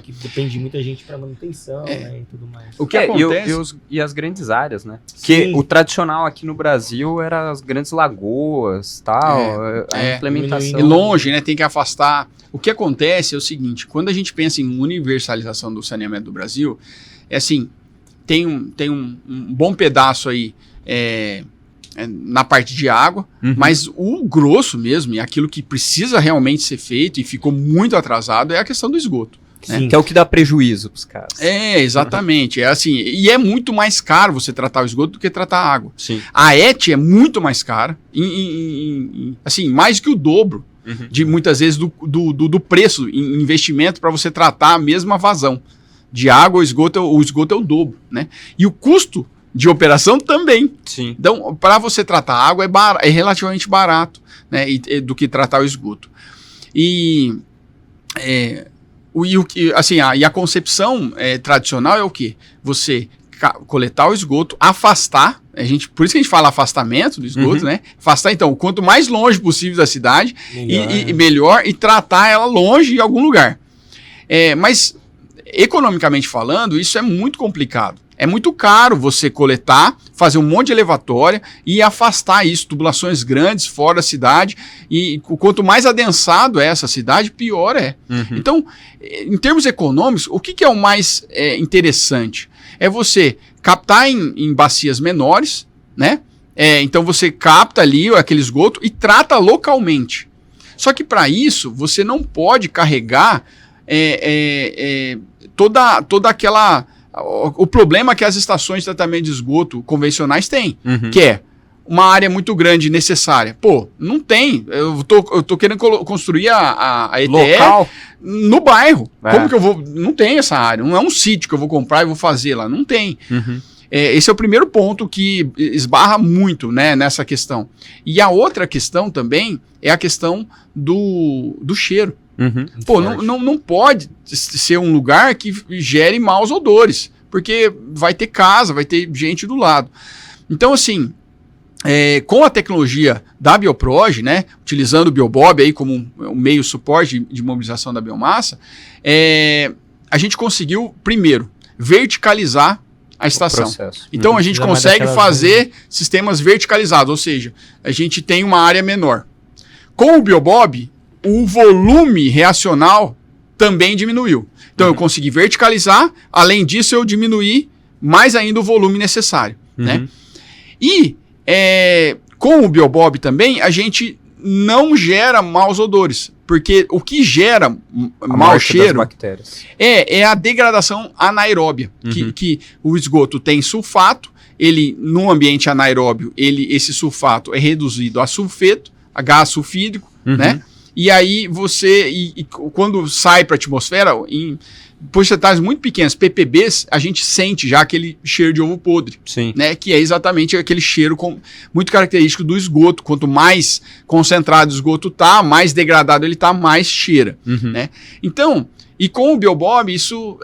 que depende de muita gente para manutenção, né, e tudo mais.
O que acontece...
E as grandes áreas, né?
Sim.
Que o tradicional aqui no Brasil era as grandes lagoas, tal, a implementação.
E longe, né? Tem que afastar. O que acontece é o seguinte, quando a gente pensa em universalização do saneamento do Brasil, assim, tem um bom pedaço aí na parte de água, mas o grosso mesmo, e aquilo que precisa realmente ser feito e ficou muito atrasado, é a questão do esgoto.
Sim, que é o que dá prejuízo pros caras.
Exatamente. É assim, e é muito mais caro você tratar o esgoto do que tratar a água.
Sim.
A ET é muito mais cara, assim, mais que o dobro de muitas vezes do preço em investimento para você tratar a mesma vazão de água. O esgoto é o dobro, né? E o custo de operação também.
Sim.
Então, para você tratar a água é relativamente barato, né, do que tratar o esgoto. E a concepção tradicional é o quê? Você coletar o esgoto, afastar, por isso que a gente fala afastamento do esgoto, né? Afastar, então, quanto mais longe possível da cidade, melhor, e tratar ela longe em algum lugar. Mas, economicamente falando, isso é muito complicado. É muito caro você coletar, fazer um monte de elevatória e afastar isso, tubulações grandes fora da cidade, e quanto mais adensado é essa cidade, pior é. Então, em termos econômicos, o que é o mais interessante? É você captar em bacias menores, né? Então você capta ali aquele esgoto e trata localmente. Só que para isso, você não pode carregar toda aquela... O problema que as estações de tratamento de esgoto convencionais têm, que é uma área muito grande necessária. Pô, não tem. Eu tô querendo construir a ETE
local
no bairro. Como que eu vou... Não tem essa área. Não é um sítio que eu vou comprar e vou fazer lá. Não tem. Esse é o primeiro ponto que esbarra muito, né, nessa questão. E a outra questão também é a questão do cheiro. Pô, não pode ser um lugar que gere maus odores, porque vai ter casa, vai ter gente do lado. Então, assim, com a tecnologia da Bioproj, né, utilizando o Biobob aí como um meio suporte de mobilização da biomassa, a gente conseguiu, primeiro, verticalizar a estação. Então, a gente consegue fazer sistemas verticalizados, ou seja, a gente tem uma área menor. Com o Biobob, o volume reacional também diminuiu. Então, eu consegui verticalizar, além disso, eu diminuí mais ainda o volume necessário. Né? E com o Biobob também, a gente não gera maus odores, porque o que gera mau cheiro é a degradação anaeróbia, que o esgoto tem sulfato, ele, no ambiente anaeróbio, esse sulfato é reduzido a sulfeto, a gás sulfídrico, né? E aí quando sai para a atmosfera, em porcentagens muito pequenas, ppbs, a gente sente já aquele cheiro de ovo podre.
Sim.
Né? Que é exatamente aquele cheiro muito característico do esgoto. Quanto mais concentrado o esgoto tá, mais degradado ele tá, mais cheira. Né? Então, e com o Biobob isso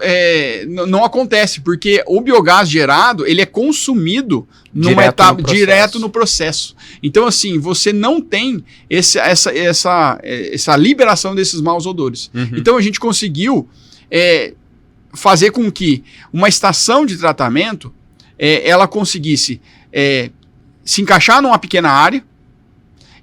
não acontece, porque o biogás gerado ele é consumido numa etapa direto no processo. Então, assim, você não tem essa liberação desses maus odores. Então, a gente conseguiu fazer com que uma estação de tratamento ela conseguisse se encaixar numa pequena área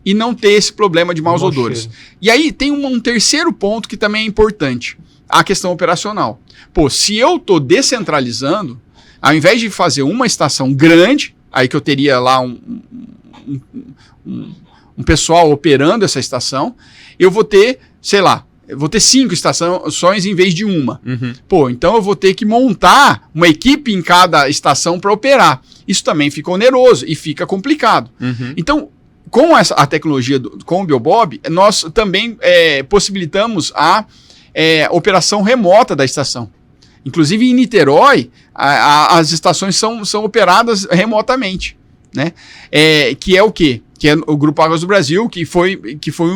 e não ter esse problema de maus odores. E aí tem um terceiro ponto que também é importante, a questão operacional. Pô, se eu estou descentralizando, ao invés de fazer uma estação grande, aí que eu teria lá um pessoal operando essa estação, eu vou ter, sei lá, eu vou ter 5 estações em vez de uma. Pô, então eu vou ter que montar uma equipe em cada estação para operar. Isso também fica oneroso e fica complicado. Então, com a tecnologia, com o BioBob, nós também possibilitamos a operação remota da estação. Inclusive em Niterói, as estações são operadas remotamente, né? Que é o quê? Que é o Grupo Águas do Brasil, que foi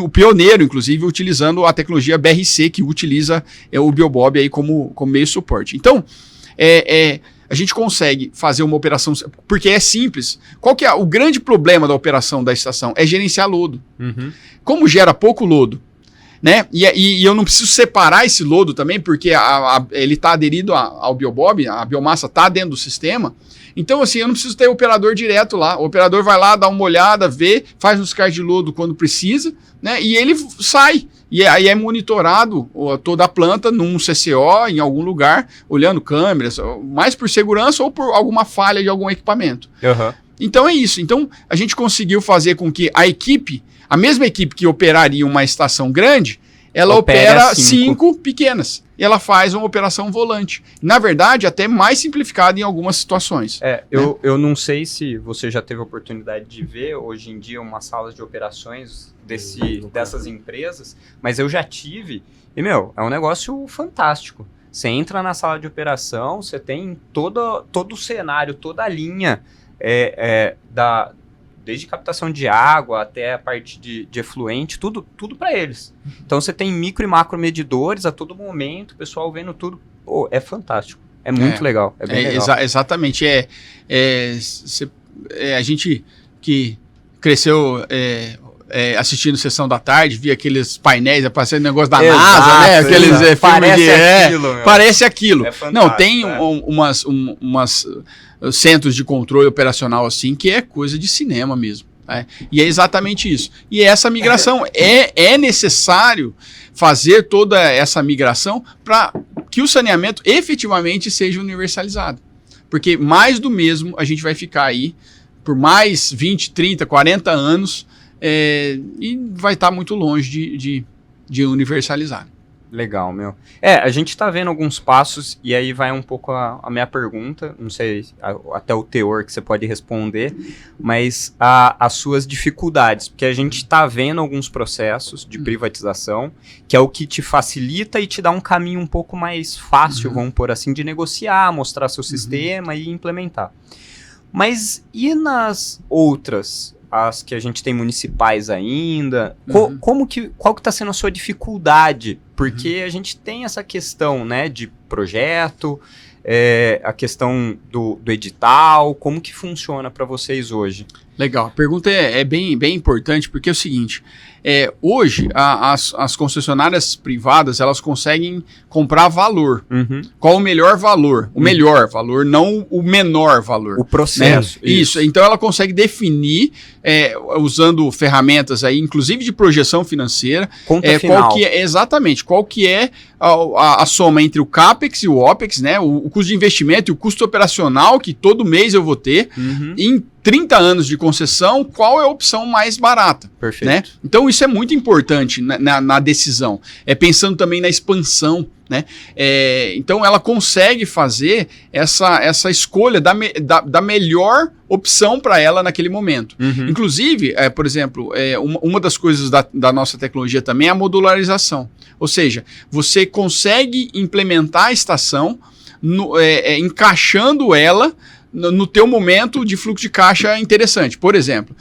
o pioneiro, inclusive, utilizando a tecnologia BRC, que utiliza o BioBob aí como meio de suporte. Então, a gente consegue fazer uma operação, porque é simples. Qual que é o grande problema da operação da estação? É gerenciar lodo. Como gera pouco lodo, né? E eu não preciso separar esse lodo também, porque ele está aderido ao BioBob, a biomassa está dentro do sistema. Então, assim, eu não preciso ter operador direto lá. O operador vai lá, dá uma olhada, vê, faz um descarte de lodo quando precisa, né? E ele sai. E aí é monitorado toda a planta num CCO, em algum lugar, olhando câmeras, mais por segurança ou por alguma falha de algum equipamento. Então é isso. Então, a gente conseguiu fazer com que a mesma equipe que operaria uma estação grande, ela opera 5 pequenas. E ela faz uma operação volante. Na verdade, até mais simplificada em algumas situações.
Eu não sei se você já teve a oportunidade de ver hoje em dia umas salas de operações dessas empresas, mas eu já tive. E, é um negócio fantástico. Você entra na sala de operação, você tem todo o cenário, toda a linha desde captação de água até a parte de efluente, tudo para eles. Então você tem micro e macro medidores a todo momento, o pessoal vendo tudo. Pô, é fantástico. É muito legal. É bem legal.
Exatamente. A gente que cresceu assistindo Sessão da Tarde, via aqueles painéis, aparecendo negócio da NASA, né? Aqueles parece aquilo. Não, tem umas centros de controle operacional assim, que é coisa de cinema mesmo. Né? E é exatamente isso. E essa migração, é necessário fazer toda essa migração para que o saneamento efetivamente seja universalizado. Porque mais do mesmo a gente vai ficar aí por mais 20, 30, 40 anos e vai estar muito longe de universalizar.
Legal, a gente tá vendo alguns passos, e aí vai um pouco a minha pergunta, não sei até o teor que você pode responder, mas as suas dificuldades, porque a gente tá vendo alguns processos de privatização, que é o que te facilita e te dá um caminho um pouco mais fácil, vamos por assim, de negociar, mostrar seu sistema e implementar. Mas e nas outras, as que a gente tem municipais ainda, qual que está sendo a sua dificuldade? Porque a gente tem essa questão, né, de projeto, a questão do edital, como que funciona para vocês hoje?
Legal, a pergunta é bem importante, porque é o seguinte, hoje as concessionárias privadas, elas conseguem comprar valor. Qual o melhor valor? O melhor valor, não o menor valor.
O processo.
Né? Isso, então ela consegue definir, usando ferramentas aí, inclusive de projeção financeira,
conta final.
Qual que é a soma entre o CAPEX e o OPEX, né? O custo de investimento e o custo operacional que todo mês eu vou ter, em 30 anos de concessão, qual é a opção mais barata?
Perfeito.
Né? Então isso é muito importante na decisão. Pensando também na expansão, né? Então ela consegue fazer essa escolha da melhor opção para ela naquele momento. Inclusive, por exemplo, uma das coisas da nossa tecnologia também é a modularização. Ou seja, você consegue implementar a estação encaixando ela no teu momento de fluxo de caixa interessante. Por exemplo,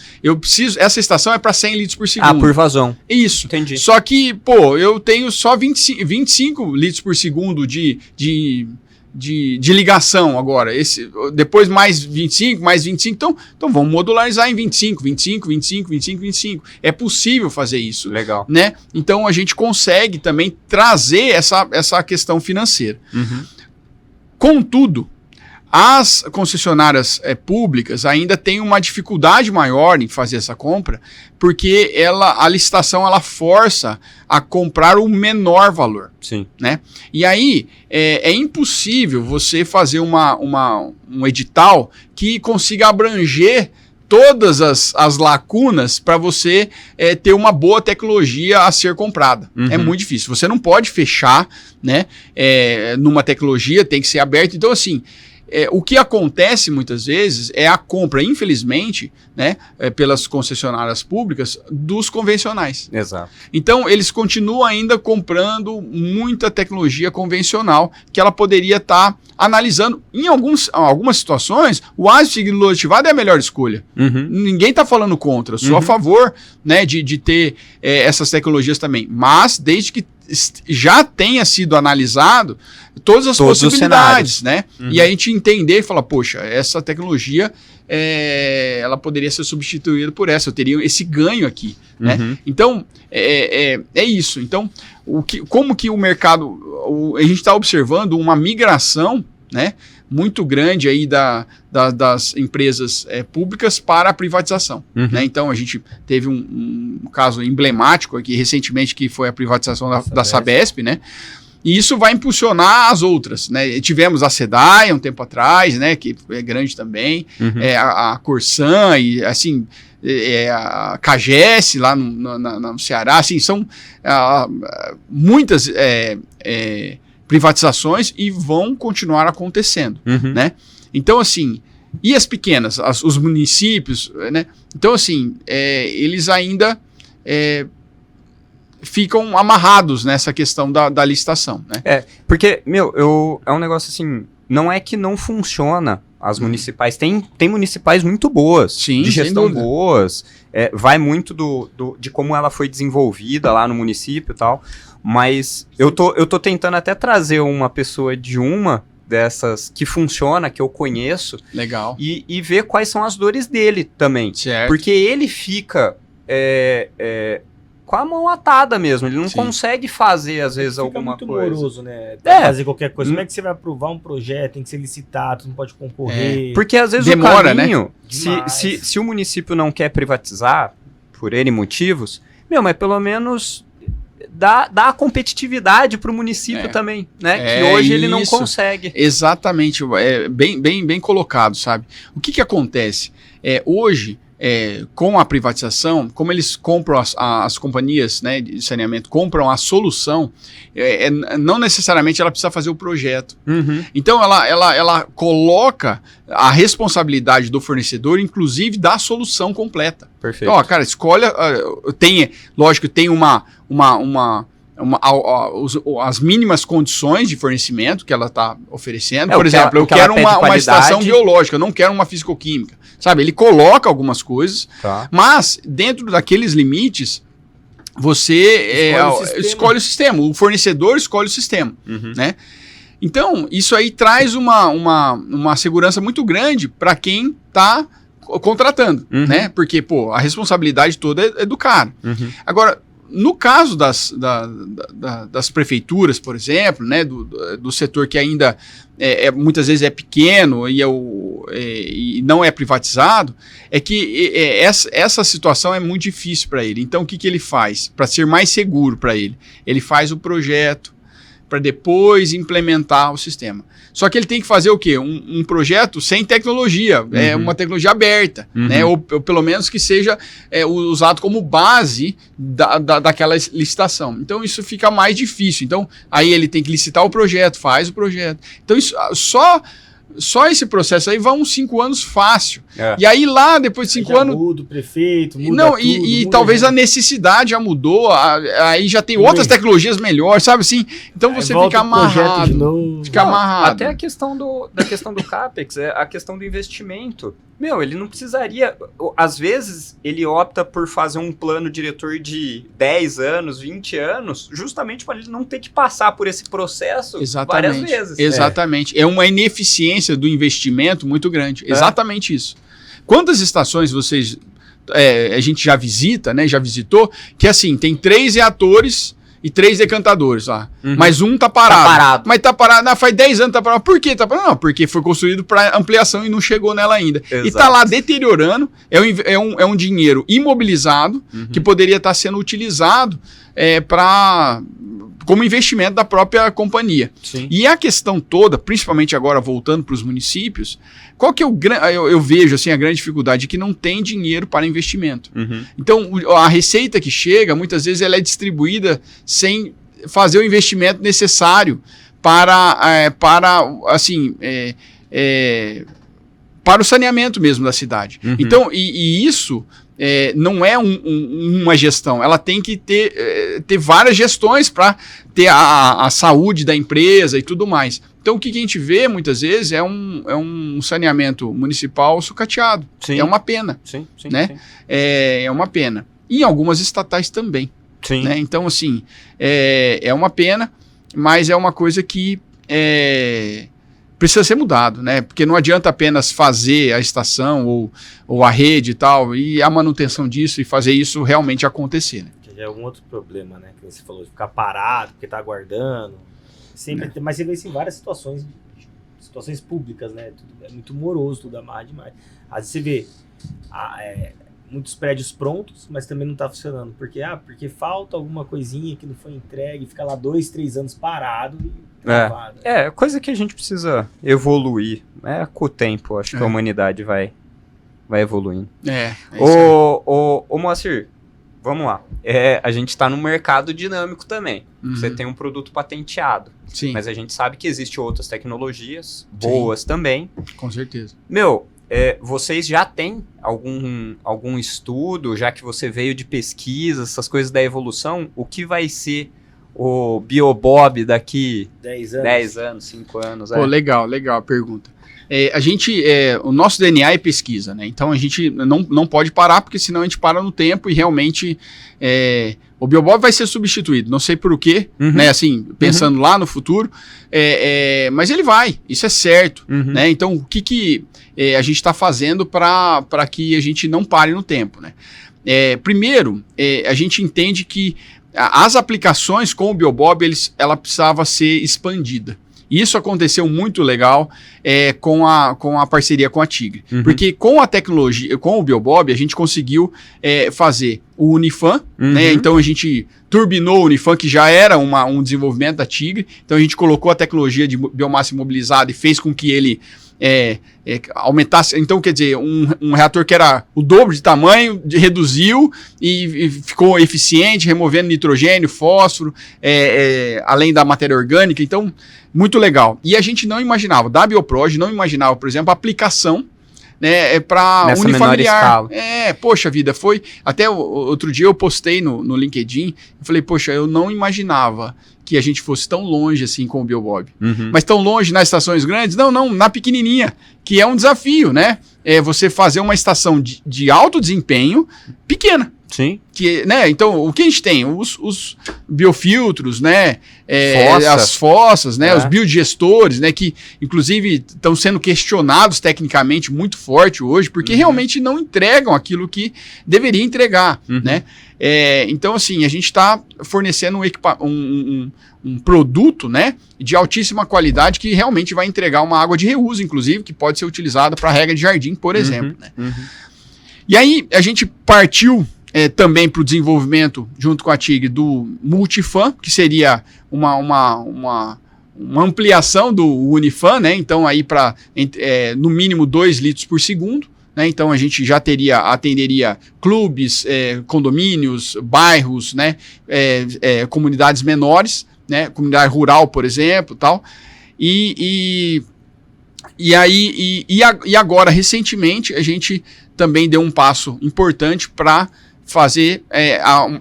essa estação é para 100 litros por segundo.
Por vazão.
Isso.
Entendi.
Só que, eu tenho só 25 litros por segundo de ligação agora. Depois mais 25. Então vamos modularizar em 25. É possível fazer isso.
Legal.
Né? Então a gente consegue também trazer essa questão financeira. Contudo, As concessionárias públicas ainda têm uma dificuldade maior em fazer essa compra, porque a licitação ela força a comprar o menor valor.
Sim.
Né? E aí é impossível você fazer um edital que consiga abranger todas as lacunas para você ter uma boa tecnologia a ser comprada. É muito difícil. Você não pode fechar, né, numa tecnologia, tem que ser aberto. Então, assim, o que acontece muitas vezes é a compra, infelizmente, né, pelas concessionárias públicas, dos convencionais.
Exato.
Então, eles continuam ainda comprando muita tecnologia convencional que ela poderia estar analisando. Em algumas situações, o ácido sigilo ativado é a melhor escolha. Ninguém está falando contra, sou a favor, né, de ter essas tecnologias também. Mas, desde que já tenha sido analisado todas as possibilidades, né? E aí a gente entender e falar, poxa, essa tecnologia ela poderia ser substituída por essa, eu teria esse ganho aqui, né? Então, é isso. Então, como que o mercado, a gente está observando uma migração, né, muito grande aí das empresas públicas para a privatização. Né? Então, a gente teve um caso emblemático aqui recentemente, que foi a privatização da Sabesp, né? E isso vai impulsionar as outras, né? Tivemos a SEDAI um tempo atrás, né, que é grande também, a Corsan e, assim, a CAGES lá no Ceará, assim, são muitas privatizações e vão continuar acontecendo, né? Então, assim, e as pequenas, os municípios, né? Então, assim, eles ainda ficam amarrados nessa questão da licitação, né?
Porque, é um negócio assim, não é que não funciona as municipais, tem municipais muito boas,
sim,
de gestão boas, vai muito de como ela foi desenvolvida lá no município e tal, mas eu tô tentando até trazer uma pessoa de uma dessas que funciona, que eu conheço,
legal,
e ver quais são as dores dele também,
certo.
Porque ele fica com a mão atada mesmo, ele não consegue fazer, às vezes, alguma coisa.
Fica muito moroso, né? Fazer qualquer coisa. Como é que você vai aprovar um projeto, tem que ser licitado, não pode concorrer.
Porque, às vezes,
demora,
o caminho,
né?
se o município não quer privatizar, por N motivos, mas pelo menos dá a competitividade para o município também, né? Que hoje ele não consegue.
Exatamente, bem colocado, sabe? O que acontece? Hoje, com a privatização, como eles compram as companhias, né, de saneamento, compram a solução, não necessariamente ela precisa fazer o projeto. Então ela coloca a responsabilidade do fornecedor, inclusive da solução completa.
Perfeito.
Então, cara, escolha, lógico, tem as mínimas condições de fornecimento que ela está oferecendo. Por exemplo, eu quero uma estação biológica, eu não quero uma físico-química. Sabe, ele coloca algumas coisas, mas dentro daqueles limites, você escolhe o sistema. O fornecedor escolhe o sistema, né? Então, isso aí traz uma segurança muito grande para quem está contratando, né? Porque, a responsabilidade toda é do cara. Agora, no caso das prefeituras, por exemplo, né, do setor que ainda muitas vezes é pequeno e não é privatizado, que essa situação é muito difícil para ele. Então, o que ele faz? Para ser mais seguro para ele, ele faz o projeto para depois implementar o sistema. Só que ele tem que fazer o quê? Um projeto sem tecnologia, uma tecnologia aberta, né? Ou pelo menos que seja usado como base daquela licitação. Então isso fica mais difícil. Então aí ele tem que licitar o projeto, faz o projeto. Então isso, só esse processo aí vai uns 5 anos fácil. E aí lá, depois de 5 anos...
muda o prefeito, muda tudo.
E talvez a necessidade já mudou, aí já tem outras tecnologias melhores, sabe assim? Então você fica amarrado. Fica amarrado.
Até a questão da questão do CAPEX, a questão do investimento. Ele não precisaria... Às vezes, ele opta por fazer um plano diretor de 10 anos, 20 anos, justamente para ele não ter que passar por esse processo várias vezes.
Exatamente. É uma ineficiência do investimento muito grande. Exatamente isso. Quantas estações vocês... a gente já visita, né? Já visitou, que assim, tem 3 reatores e 3 decantadores lá. Mas um tá parado. Mas tá parado. Não, faz 10 anos tá parado. Por que tá parado? Não, porque foi construído para ampliação e não chegou nela ainda. Exato. E tá lá deteriorando. É um dinheiro imobilizado que poderia estar sendo utilizado como investimento da própria companhia. Sim. E a questão toda, principalmente agora voltando para os municípios, qual que é eu vejo assim, a grande dificuldade? É que não tem dinheiro para investimento. Então, a receita que chega, muitas vezes ela é distribuída sem fazer o investimento necessário para o saneamento mesmo da cidade. Então, e isso não é uma gestão, ela tem que ter várias gestões para ter a saúde da empresa e tudo mais. Então, o que a gente vê muitas vezes é um saneamento municipal sucateado. Sim. É uma pena. Sim, né? Sim. É uma pena. E em algumas estatais também. Sim. Né? Então, assim, é uma pena, mas é uma coisa que precisa ser mudado, né? Porque não adianta apenas fazer a estação ou a rede e tal, e a manutenção disso e fazer isso realmente acontecer, né?
Já é um outro problema, né? Que você falou, de ficar parado, porque tá aguardando. Sempre, mas você vê isso em várias situações públicas, né? Tudo, é muito moroso, tudo amar demais. Às vezes você vê muitos prédios prontos, mas também não tá funcionando. Porque falta alguma coisinha que não foi entregue, fica lá 2, 3 anos parado e travado.
Coisa que a gente precisa evoluir. Com o tempo, acho que a humanidade vai evoluindo. Ô Moacir, vamos lá. A gente está num mercado dinâmico também. Você tem um produto patenteado. Sim. Mas a gente sabe que existem outras tecnologias boas também.
Com certeza.
Vocês já têm algum estudo, já que você veio de pesquisa, essas coisas da evolução, o que vai ser o BioBob daqui 10 anos, 5 anos?
Pô, legal a pergunta. O nosso DNA é pesquisa, né? Então a gente não pode parar, porque senão a gente para no tempo e realmente o BioBob vai ser substituído. Não sei por quê, né? Assim, pensando lá no futuro, mas ele vai, isso é certo, né? Então o que a gente está fazendo para que a gente não pare no tempo, né? Primeiro, a gente entende que as aplicações com o BioBob, ela precisava ser expandida. Isso aconteceu muito legal com a parceria com a Tigre. Porque com a tecnologia, com o BioBob, a gente conseguiu fazer o Unifam, né? Então a gente turbinou o Unifam, que já era um desenvolvimento da Tigre. Então a gente colocou a tecnologia de biomassa imobilizada e fez com que ele aumentasse. Então, quer dizer, um reator que era o dobro de tamanho, reduziu e ficou eficiente, removendo nitrogênio, fósforo, além da matéria orgânica. Então, muito legal. E a gente não imaginava, da Bioproj, não imaginava, por exemplo, a aplicação, né, para unifamiliar. Poxa vida, foi. Até outro dia eu postei no LinkedIn, eu falei, poxa, eu não imaginava que a gente fosse tão longe assim com o BioBob. Mas tão longe nas estações grandes? Não, na pequenininha, que é um desafio, né? Você fazer uma estação de alto desempenho pequena.
Sim.
Né? Então, o que a gente tem? Os biofiltros, né? As fossas, né? Os biodigestores, né? Que, inclusive, estão sendo questionados tecnicamente muito forte hoje, porque realmente não entregam aquilo que deveria entregar, né? Então, assim, a gente está fornecendo um produto, né, de altíssima qualidade que realmente vai entregar uma água de reuso, inclusive, que pode ser utilizada para rega de jardim, por exemplo. Né? E aí, a gente partiu também para o desenvolvimento, junto com a Tigre, do Multifam, que seria uma ampliação do Unifam, né? Então, aí para no mínimo 2 litros por segundo. Né? Então a gente já atenderia clubes, condomínios, bairros, né? Comunidades menores, né? Comunidade rural, por exemplo, tal. E agora, recentemente, a gente também deu um passo importante para fazer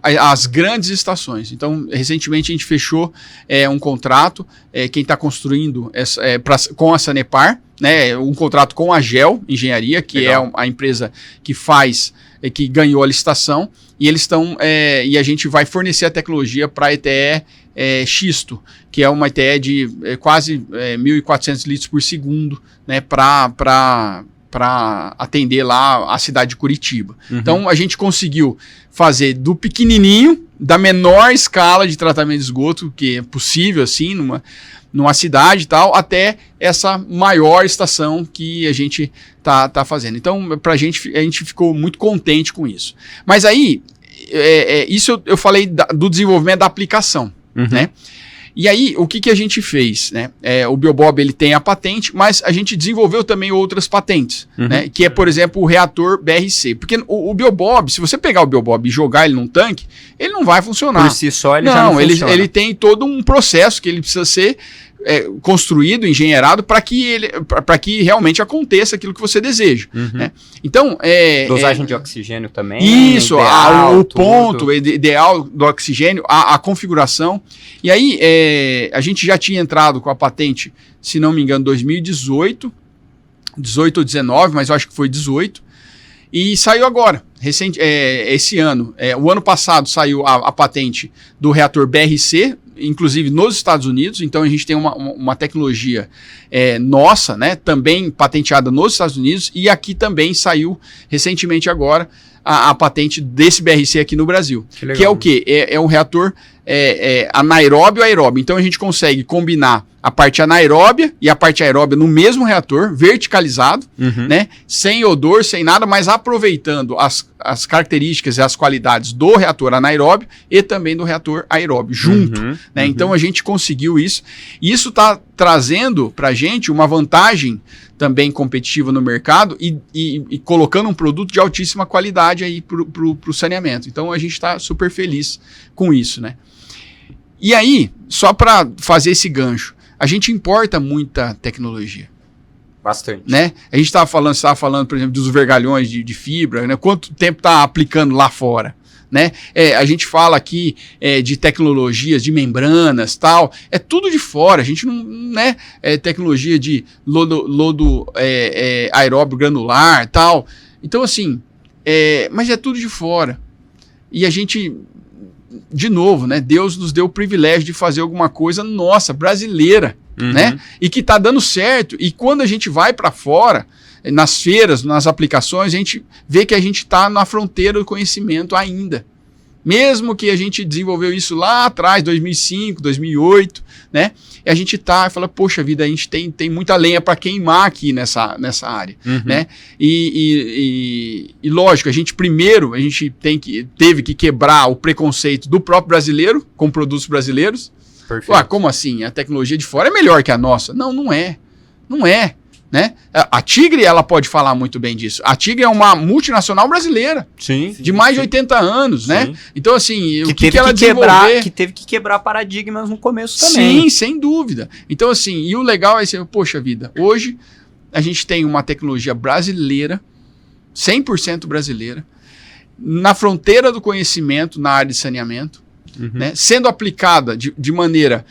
as grandes estações. Então, recentemente a gente fechou um contrato, quem está construindo com a Sanepar, né, um contrato com a GEL Engenharia, que legal. É a empresa que que ganhou a licitação, e eles estão, e a gente vai fornecer a tecnologia para a ETE xisto, que é uma ETE de quase 1.400 litros por segundo, né, para para atender lá a cidade de Curitiba. Então a gente conseguiu fazer do pequenininho, da menor escala de tratamento de esgoto que é possível assim numa cidade e tal, até essa maior estação que a gente tá fazendo. Então a gente ficou muito contente com isso. Mas aí, isso eu falei do desenvolvimento da aplicação, né? E aí, o que a gente fez, né? O Biobob, ele tem a patente, mas a gente desenvolveu também outras patentes, né? Que é, por exemplo, o reator BRC. Porque o Biobob, se você pegar o Biobob e jogar ele num tanque, ele não vai funcionar.
Por si só, ele já não funciona.
Ele tem todo um processo que ele precisa ser construído, engenheirado, para que realmente aconteça aquilo que você deseja. Né? Então,
dosagem de oxigênio também.
Isso,
ideal,
o ponto ideal do oxigênio, a configuração. E aí, a gente já tinha entrado com a patente, se não me engano, 2018, 18 ou 19, mas eu acho que foi 18. E saiu agora, esse ano. O ano passado saiu a patente do reator BRC, inclusive nos Estados Unidos. Então a gente tem uma tecnologia nossa, né, também patenteada nos Estados Unidos, e aqui também saiu recentemente agora a patente desse BRC aqui no Brasil. Que é o quê? É um reator anaeróbio aeróbio. Então a gente consegue combinar a parte anaeróbia e a parte aeróbia no mesmo reator, verticalizado, né, sem odor, sem nada, mas aproveitando as características e as qualidades do reator anaeróbio e também do reator aeróbio, junto. Né? Então a gente conseguiu isso. E isso está trazendo para a gente uma vantagem também competitiva no mercado e colocando um produto de altíssima qualidade aí para o saneamento. Então a gente está super feliz com isso, né? E aí, só para fazer esse gancho, a gente importa muita tecnologia.
Bastante.
Né? A gente estava falando, por exemplo, dos vergalhões de fibra, né? Quanto tempo está aplicando lá fora? Né? A gente fala aqui de tecnologias, de membranas, tal, é tudo de fora. A gente não, né? Tecnologia de lodo aeróbio granular, tal. Então, assim, mas é tudo de fora. E a gente, de novo, né? Deus nos deu o privilégio de fazer alguma coisa nossa, brasileira, né? E que está dando certo. E quando a gente vai para fora, nas feiras, nas aplicações, a gente vê que a gente está na fronteira do conhecimento ainda. Mesmo que a gente desenvolveu isso lá atrás, 2005, 2008, né? E a gente tá e fala, poxa vida, a gente tem muita lenha para queimar aqui nessa área, né? E lógico, a gente teve que quebrar o preconceito do próprio brasileiro com produtos brasileiros. Perfeito. Como assim? A tecnologia de fora é melhor que a nossa? Não, não é. Não é. Né? A Tigre, ela pode falar muito bem disso. A Tigre é uma multinacional brasileira.
Sim.
De mais de 80 anos, né? Então, assim,
o que ela desenvolver... Que teve que quebrar paradigmas no começo também.
Sim, sem dúvida. Então, assim, e o legal é assim, poxa vida, hoje a gente tem uma tecnologia brasileira, 100% brasileira, na fronteira do conhecimento na área de saneamento, né? Sendo aplicada de maneira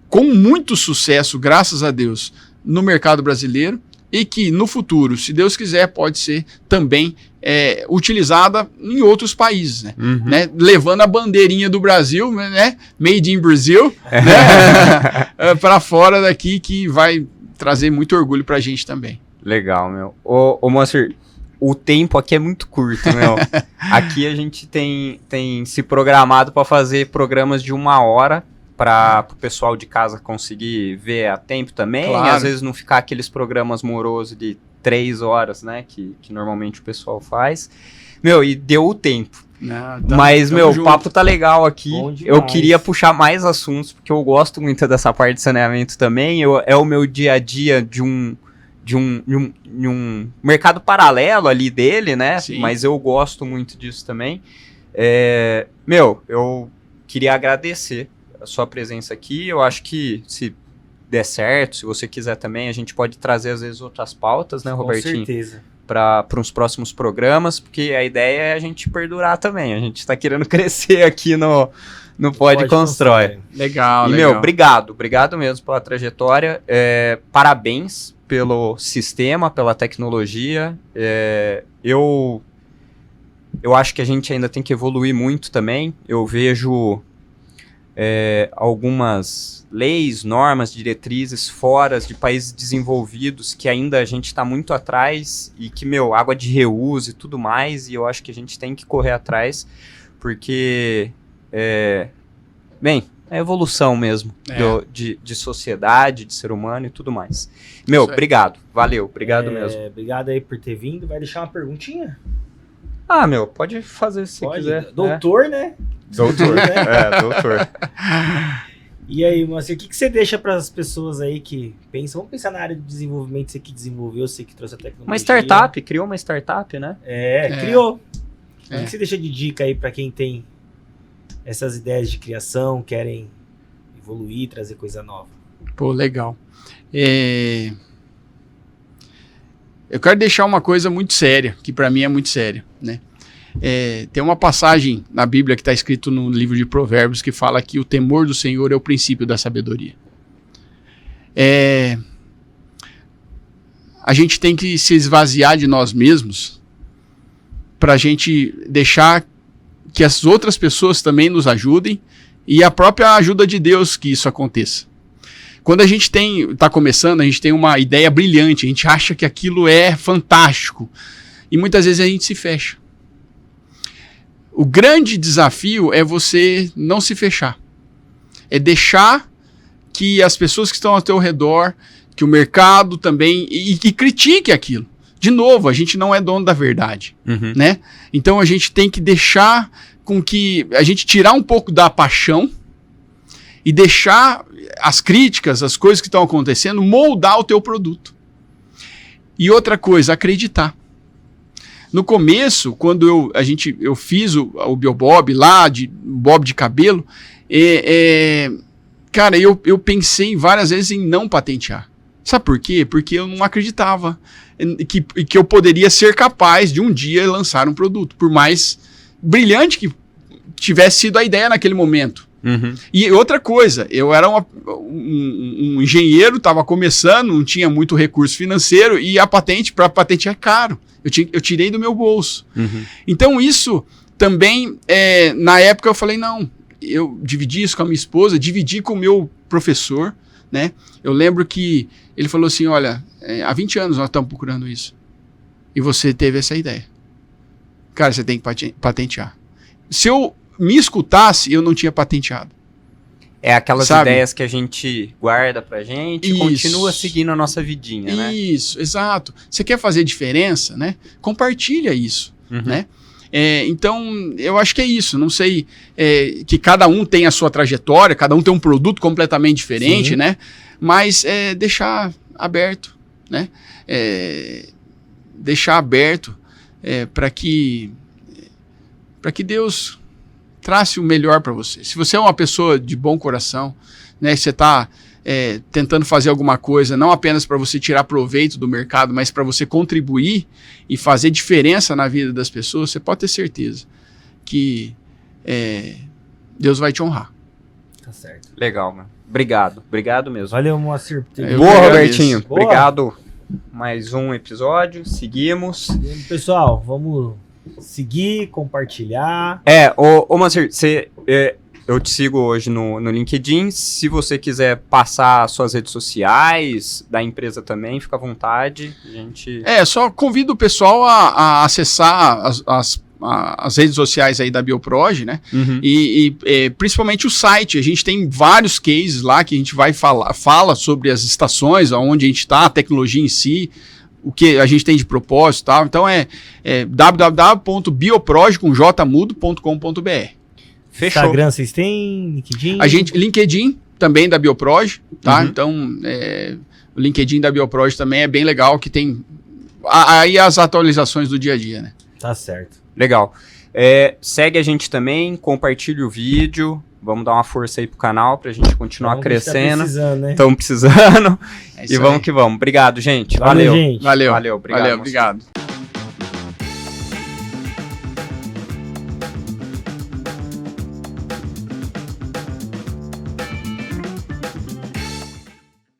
com muito sucesso, graças a Deus, no mercado brasileiro, e que no futuro, se Deus quiser, pode ser também utilizada em outros países, né? Levando a bandeirinha do Brasil, né? Made in Brazil, né? Para fora daqui, que vai trazer muito orgulho para a gente também.
Legal, meu. Ô Moacir, o tempo aqui é muito curto, meu. Aqui a gente tem se programado para fazer programas de 1 hora, para o pessoal de casa conseguir ver a tempo também, claro. Às vezes não ficar aqueles programas morosos de 3 horas, né, que normalmente o pessoal faz. Meu, e deu o tempo. Mas, meu, o papo tá legal aqui. Eu queria puxar mais assuntos, porque eu gosto muito dessa parte de saneamento também. É o meu dia a dia de um mercado paralelo ali dele, né? Sim. Mas eu gosto muito disso também. Eu queria agradecer a sua presença aqui. Eu acho que se der certo, se você quiser também, a gente pode trazer às vezes outras pautas, né, Robertinho?
Com certeza.
Para uns próximos programas, porque a ideia é a gente perdurar também. A gente está querendo crescer aqui no Pode Constrói.
Legal,
e,
legal.
Obrigado mesmo pela trajetória. Parabéns pelo sistema, pela tecnologia. Eu acho que a gente ainda tem que evoluir muito também. Eu vejo algumas leis, normas, diretrizes fora de países desenvolvidos que ainda a gente está muito atrás e que, água de reuso e tudo mais, e eu acho que a gente tem que correr atrás, porque, é evolução mesmo de sociedade, de ser humano e tudo mais. Obrigado, valeu, obrigado mesmo.
Obrigado aí por ter vindo. Vai deixar uma perguntinha?
Pode fazer se quiser.
Doutor, né?
Doutor, né? Doutor.
E aí, Moacir, o que você deixa para as pessoas aí que pensam? Vamos pensar na área de desenvolvimento, você que desenvolveu, você que trouxe a tecnologia.
Uma startup, criou uma startup, né?
Criou. O que você deixa de dica aí para quem tem essas ideias de criação, querem evoluir, trazer coisa nova?
Pô, legal. Eu quero deixar uma coisa muito séria, que para mim é muito séria, né? Tem uma passagem na Bíblia que está escrito no livro de Provérbios que fala que o temor do Senhor é o princípio da sabedoria. A gente tem que se esvaziar de nós mesmos para a gente deixar que as outras pessoas também nos ajudem e a própria ajuda de Deus que isso aconteça. Quando a gente está começando, a gente tem uma ideia brilhante, a gente acha que aquilo é fantástico e muitas vezes a gente se fecha. O grande desafio é você não se fechar. É deixar que as pessoas que estão ao teu redor, que o mercado também, e que critique aquilo. De novo, a gente não é dono da verdade, né? Então a gente tem que deixar com que a gente tirar um pouco da paixão e deixar as críticas, as coisas que estão acontecendo, moldar o teu produto. E outra coisa, acreditar. No começo, quando eu fiz o Biobob lá, bob de cabelo, cara, eu pensei várias vezes em não patentear. Sabe por quê? Porque eu não acreditava que eu poderia ser capaz de um dia lançar um produto, por mais brilhante que tivesse sido a ideia naquele momento. E outra coisa, eu era um engenheiro, estava começando, não tinha muito recurso financeiro e a patente, para patentear é caro. Eu tirei do meu bolso. Então isso também, na época eu falei, não, eu dividi isso com a minha esposa, dividi com o meu professor, né? Eu lembro que ele falou assim, olha, há 20 anos nós estamos procurando isso. E você teve essa ideia. Cara, você tem que patentear. Se eu me escutasse, eu não tinha patenteado.
Aquelas ideias que a gente guarda pra gente e continua seguindo a nossa vidinha, né?
Isso, exato. Você quer fazer diferença, né? Compartilha isso, né? Então, eu acho que é isso. Não sei que cada um tem a sua trajetória, cada um tem um produto completamente diferente, né? Mas deixar aberto, né? Deixar aberto para que Deus trace o melhor para você. Se você é uma pessoa de bom coração, né? Você está tentando fazer alguma coisa, não apenas para você tirar proveito do mercado, mas para você contribuir e fazer diferença na vida das pessoas, você pode ter certeza que Deus vai te honrar.
Tá certo.
Legal, mano. Obrigado mesmo.
Valeu, Moacir.
Boa, Robertinho. Boa. Obrigado. Mais um episódio. Seguimos.
Pessoal, vamos seguir, compartilhar.
Ô Moacir, eu te sigo hoje no LinkedIn. Se você quiser passar suas redes sociais, da empresa também, fica à vontade.
Só convido o pessoal a acessar as redes sociais aí da Bioproj, né? E principalmente o site. A gente tem vários cases lá que a gente fala sobre as estações, onde a gente está, a tecnologia em si, o que a gente tem de propósito e tal. Então www.bioproj.com.br.
Fechou. Instagram vocês têm? LinkedIn?
LinkedIn também da Bioproj, tá? Então, o LinkedIn da Bioproj também é bem legal, que tem aí as atualizações do dia a dia, né?
Tá certo.
Legal. Segue a gente também, compartilha o vídeo, vamos dar uma força aí pro canal pra gente continuar crescendo.
Tá precisando, né?
Estamos precisando. E vamos que vamos. Obrigado, gente.
Valeu, gente.
Valeu.
Obrigado.
Valeu, obrigado.